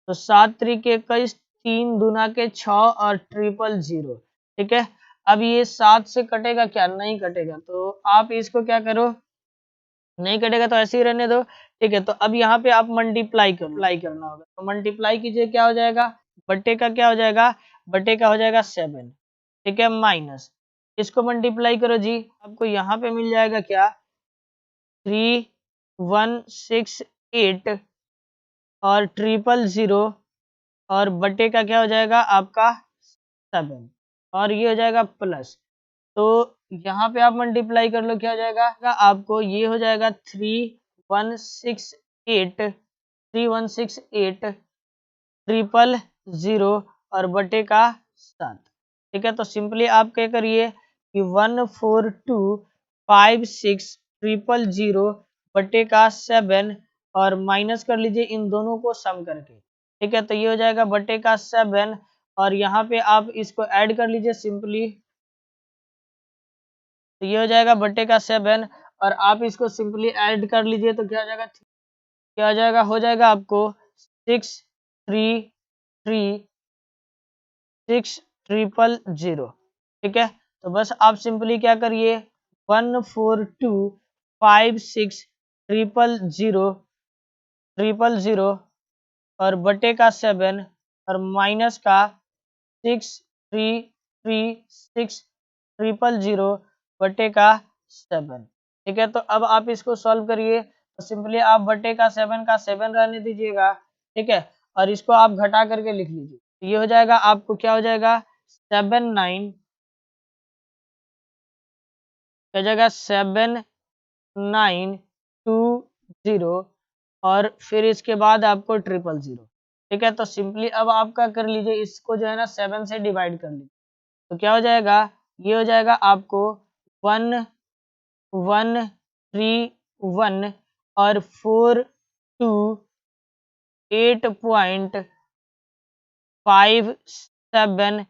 [SPEAKER 1] तो 7 त्रिक 21, 3 दूना के 6 और 000, ठीक है। अब ये 7 से कटेगा क्या, नहीं कटेगा, तो आप इसको क्या करो, नहीं कटेगा तो ऐसे ही रहने दो, ठीक है। तो अब यहाँ पे आप मल्टीप्लाई करना होगा, तो मल्टीप्लाई कीजिए, क्या हो जाएगा, बट्टे का क्या हो जाएगा, बट्टे का हो जाएगा 7, ठीक है, माइनस इसको मल्टीप्लाई करो जी, आपको यहाँ पे मिल जाएगा क्या, 3168 और 000 और बट्टे का क्या हो जाएगा आपका 7 और ये हो जाएगा प्लस। तो यहाँ पे आप मल्टीप्लाई कर लो, क्या हो जाएगा आपको, ये हो जाएगा 3168 000 और बटे का 7, ठीक है। तो सिंपली आप क्या करिए कि 14256 बटे का 7 और माइनस कर लीजिए इन दोनों को सम करके, ठीक है। तो ये हो जाएगा बटे का 7 और यहाँ पे आप इसको ऐड कर लीजिए सिंपली, तो ये हो जाएगा बट्टे का 7 और आप इसको सिंपली ऐड कर लीजिए, तो क्या हो जाएगा, क्या हो जाएगा, हो जाएगा आपको 6336000, ठीक है। तो बस आप सिंपली क्या करिए, 14256 और बटे का 7 और माइनस का 6336000 बटे का 7, ठीक है। तो अब आप इसको सॉल्व करिए, तो सिंपली आप बटे का 7 रहने दीजिएगा, ठीक है, और इसको आप घटा करके लिख लीजिए, तो ये हो जाएगा आपको, क्या हो जाएगा 79, क्या जाएगा 7920 और फिर इसके बाद आपको 000, ठीक है। तो सिंपली अब आप क्या कर लीजिए, इसको जो है ना 7 से डिवाइड कर लीजिए, तो क्या हो जाएगा, ये हो जाएगा आपको 1131 और 428.57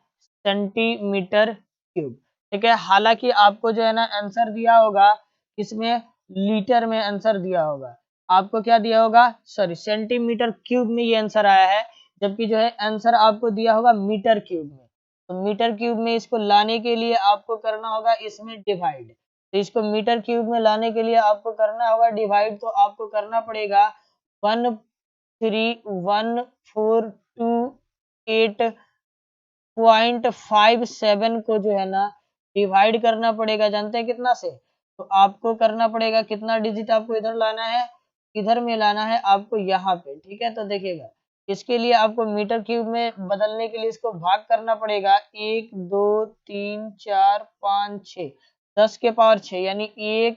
[SPEAKER 1] सेंटीमीटर क्यूब, ठीक है। हालांकि आपको जो है ना आंसर दिया होगा इसमें लीटर में आंसर दिया होगा, आपको क्या दिया होगा, सॉरी सेंटीमीटर क्यूब में ये आंसर आया है, जबकि जो है आंसर आपको दिया होगा मीटर क्यूब में। तो मीटर क्यूब में इसको लाने के लिए आपको करना होगा इसमें डिवाइड, तो इसको मीटर क्यूब में लाने के लिए आपको करना होगा डिवाइड, तो आपको करना पड़ेगा 13142.57 को जो है ना डिवाइड करना पड़ेगा, जानते हैं कितना से, तो आपको करना पड़ेगा कितना डिजिट आपको इधर लाना है, इधर में लाना है आपको यहाँ पे, ठीक है। तो देखिएगा इसके लिए आपको मीटर क्यूब में बदलने के लिए इसको भाग करना पड़ेगा, 1 2 3 4 5 6, 10 के पावर 6 यानी 1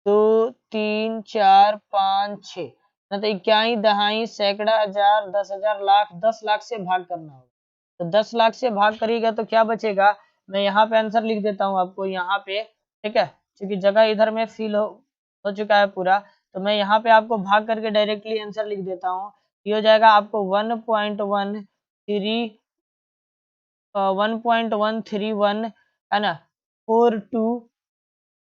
[SPEAKER 1] 2 3 4 5 6, ना तो इक्याई दहाई सैकड़ा हजार 10,000 लाख, 10 लाख से भाग करना होगा, तो 10 लाख से भाग करिएगा तो क्या बचेगा, मैं यहाँ पे आंसर लिख देता हूँ आपको यहाँ पे, ठीक है, क्योंकि जगह इधर में फिल हो चुका है पूरा, तो मैं यहाँ पे आपको भाग करके डायरेक्टली आंसर लिख देता हूँ। ये हो जाएगा आपको 1.131 है ना 42,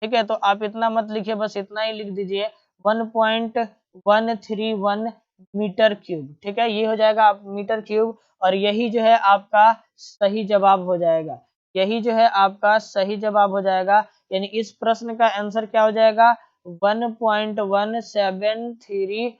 [SPEAKER 1] ठीक है। तो आप इतना मत लिखिए, बस इतना ही लिख दीजिए 1.131 मीटर क्यूब, ठीक है। ये हो जाएगा आप मीटर क्यूब और यही जो है आपका सही जवाब हो जाएगा, यही जो है आपका सही जवाब हो जाएगा, यानी इस प्रश्न का आंसर क्या हो जाएगा 1.173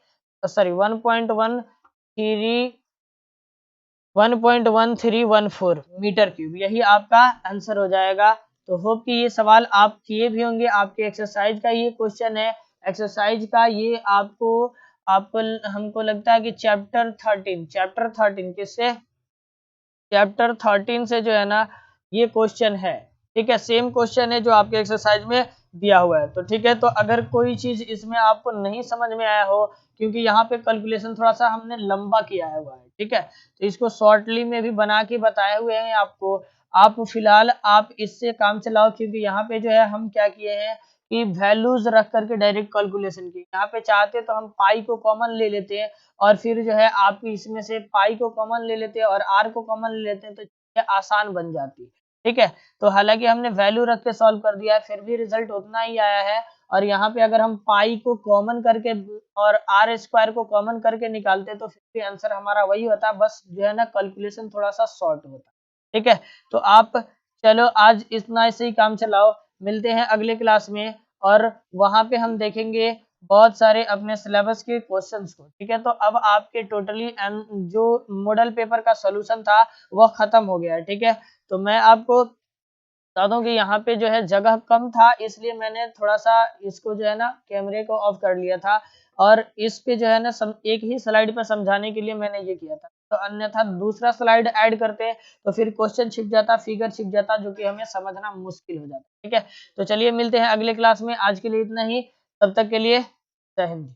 [SPEAKER 1] सॉरी 1.1314 मीटर क्यूब, यही आपका आंसर हो जाएगा। तो होप कि ये सवाल आप किए भी होंगे, आपके एक्सरसाइज का ये क्वेश्चन है, एक्सरसाइज का ये आपको हमको लगता है कि चैप्टर 13 किससे, चैप्टर 13 से जो है ना ये क्वेश्चन है, ठीक है, सेम क्वेश्चन है जो आपके एक्सरसाइज में दिया हुआ है। तो ठीक है, तो अगर कोई चीज इसमें आपको नहीं समझ में आया हो, क्योंकि यहाँ पे कैलकुलेशन थोड़ा सा हमने लंबा किया हुआ है, ठीक है, तो इसको शॉर्टली में भी बना के बताए हुए हैं आपको। आप फिलहाल आप इससे काम चलाओ, क्योंकि यहाँ पे जो है हम क्या किए हैं कि वैल्यूज रख करके डायरेक्ट कैलकुलेशन की। यहाँ पे चाहते तो हम पाई को कॉमन ले लेते हैं और फिर जो है आप इसमें से पाई को कॉमन ले लेते हैं और आर को कॉमन ले लेते हैं, तो आसान बन जाती। ठीक है, तो हालांकि हमने वैल्यू रख के सॉल्व कर दिया है, फिर भी रिजल्ट उतना ही आया है। और यहाँ पे अगर हम पाई को कॉमन करके और आर स्क्वायर को कॉमन करके निकालते तो फिर भी आंसर हमारा वही होता, बस जो है ना कैलकुलेशन थोड़ा सा शॉर्ट होता। ठीक है, तो आप चलो आज इतना ऐसे ही काम चलाओ, मिलते हैं अगले क्लास में और वहां पे हम देखेंगे बहुत सारे अपने सिलेबस के क्वेश्चंस को। ठीक है, तो अब आपके टोटली जो मॉडल पेपर का सॉल्यूशन था वह खत्म हो गया है। ठीक है, तो मैं आपको बता दूं कि यहाँ पे जो है जगह कम था, इसलिए मैंने थोड़ा सा इसको जो है ना कैमरे को ऑफ कर लिया था और इस पे जो है ना एक ही स्लाइड पर समझाने के लिए मैंने ये किया था। तो अन्यथा दूसरा स्लाइड ऐड करते तो फिर क्वेश्चन छिप जाता, फिगर छिप जाता, जो कि हमें समझना मुश्किल हो जाता। ठीक है, तो चलिए मिलते हैं अगले क्लास में, आज के लिए इतना ही, तब तक के लिए जय हिंद।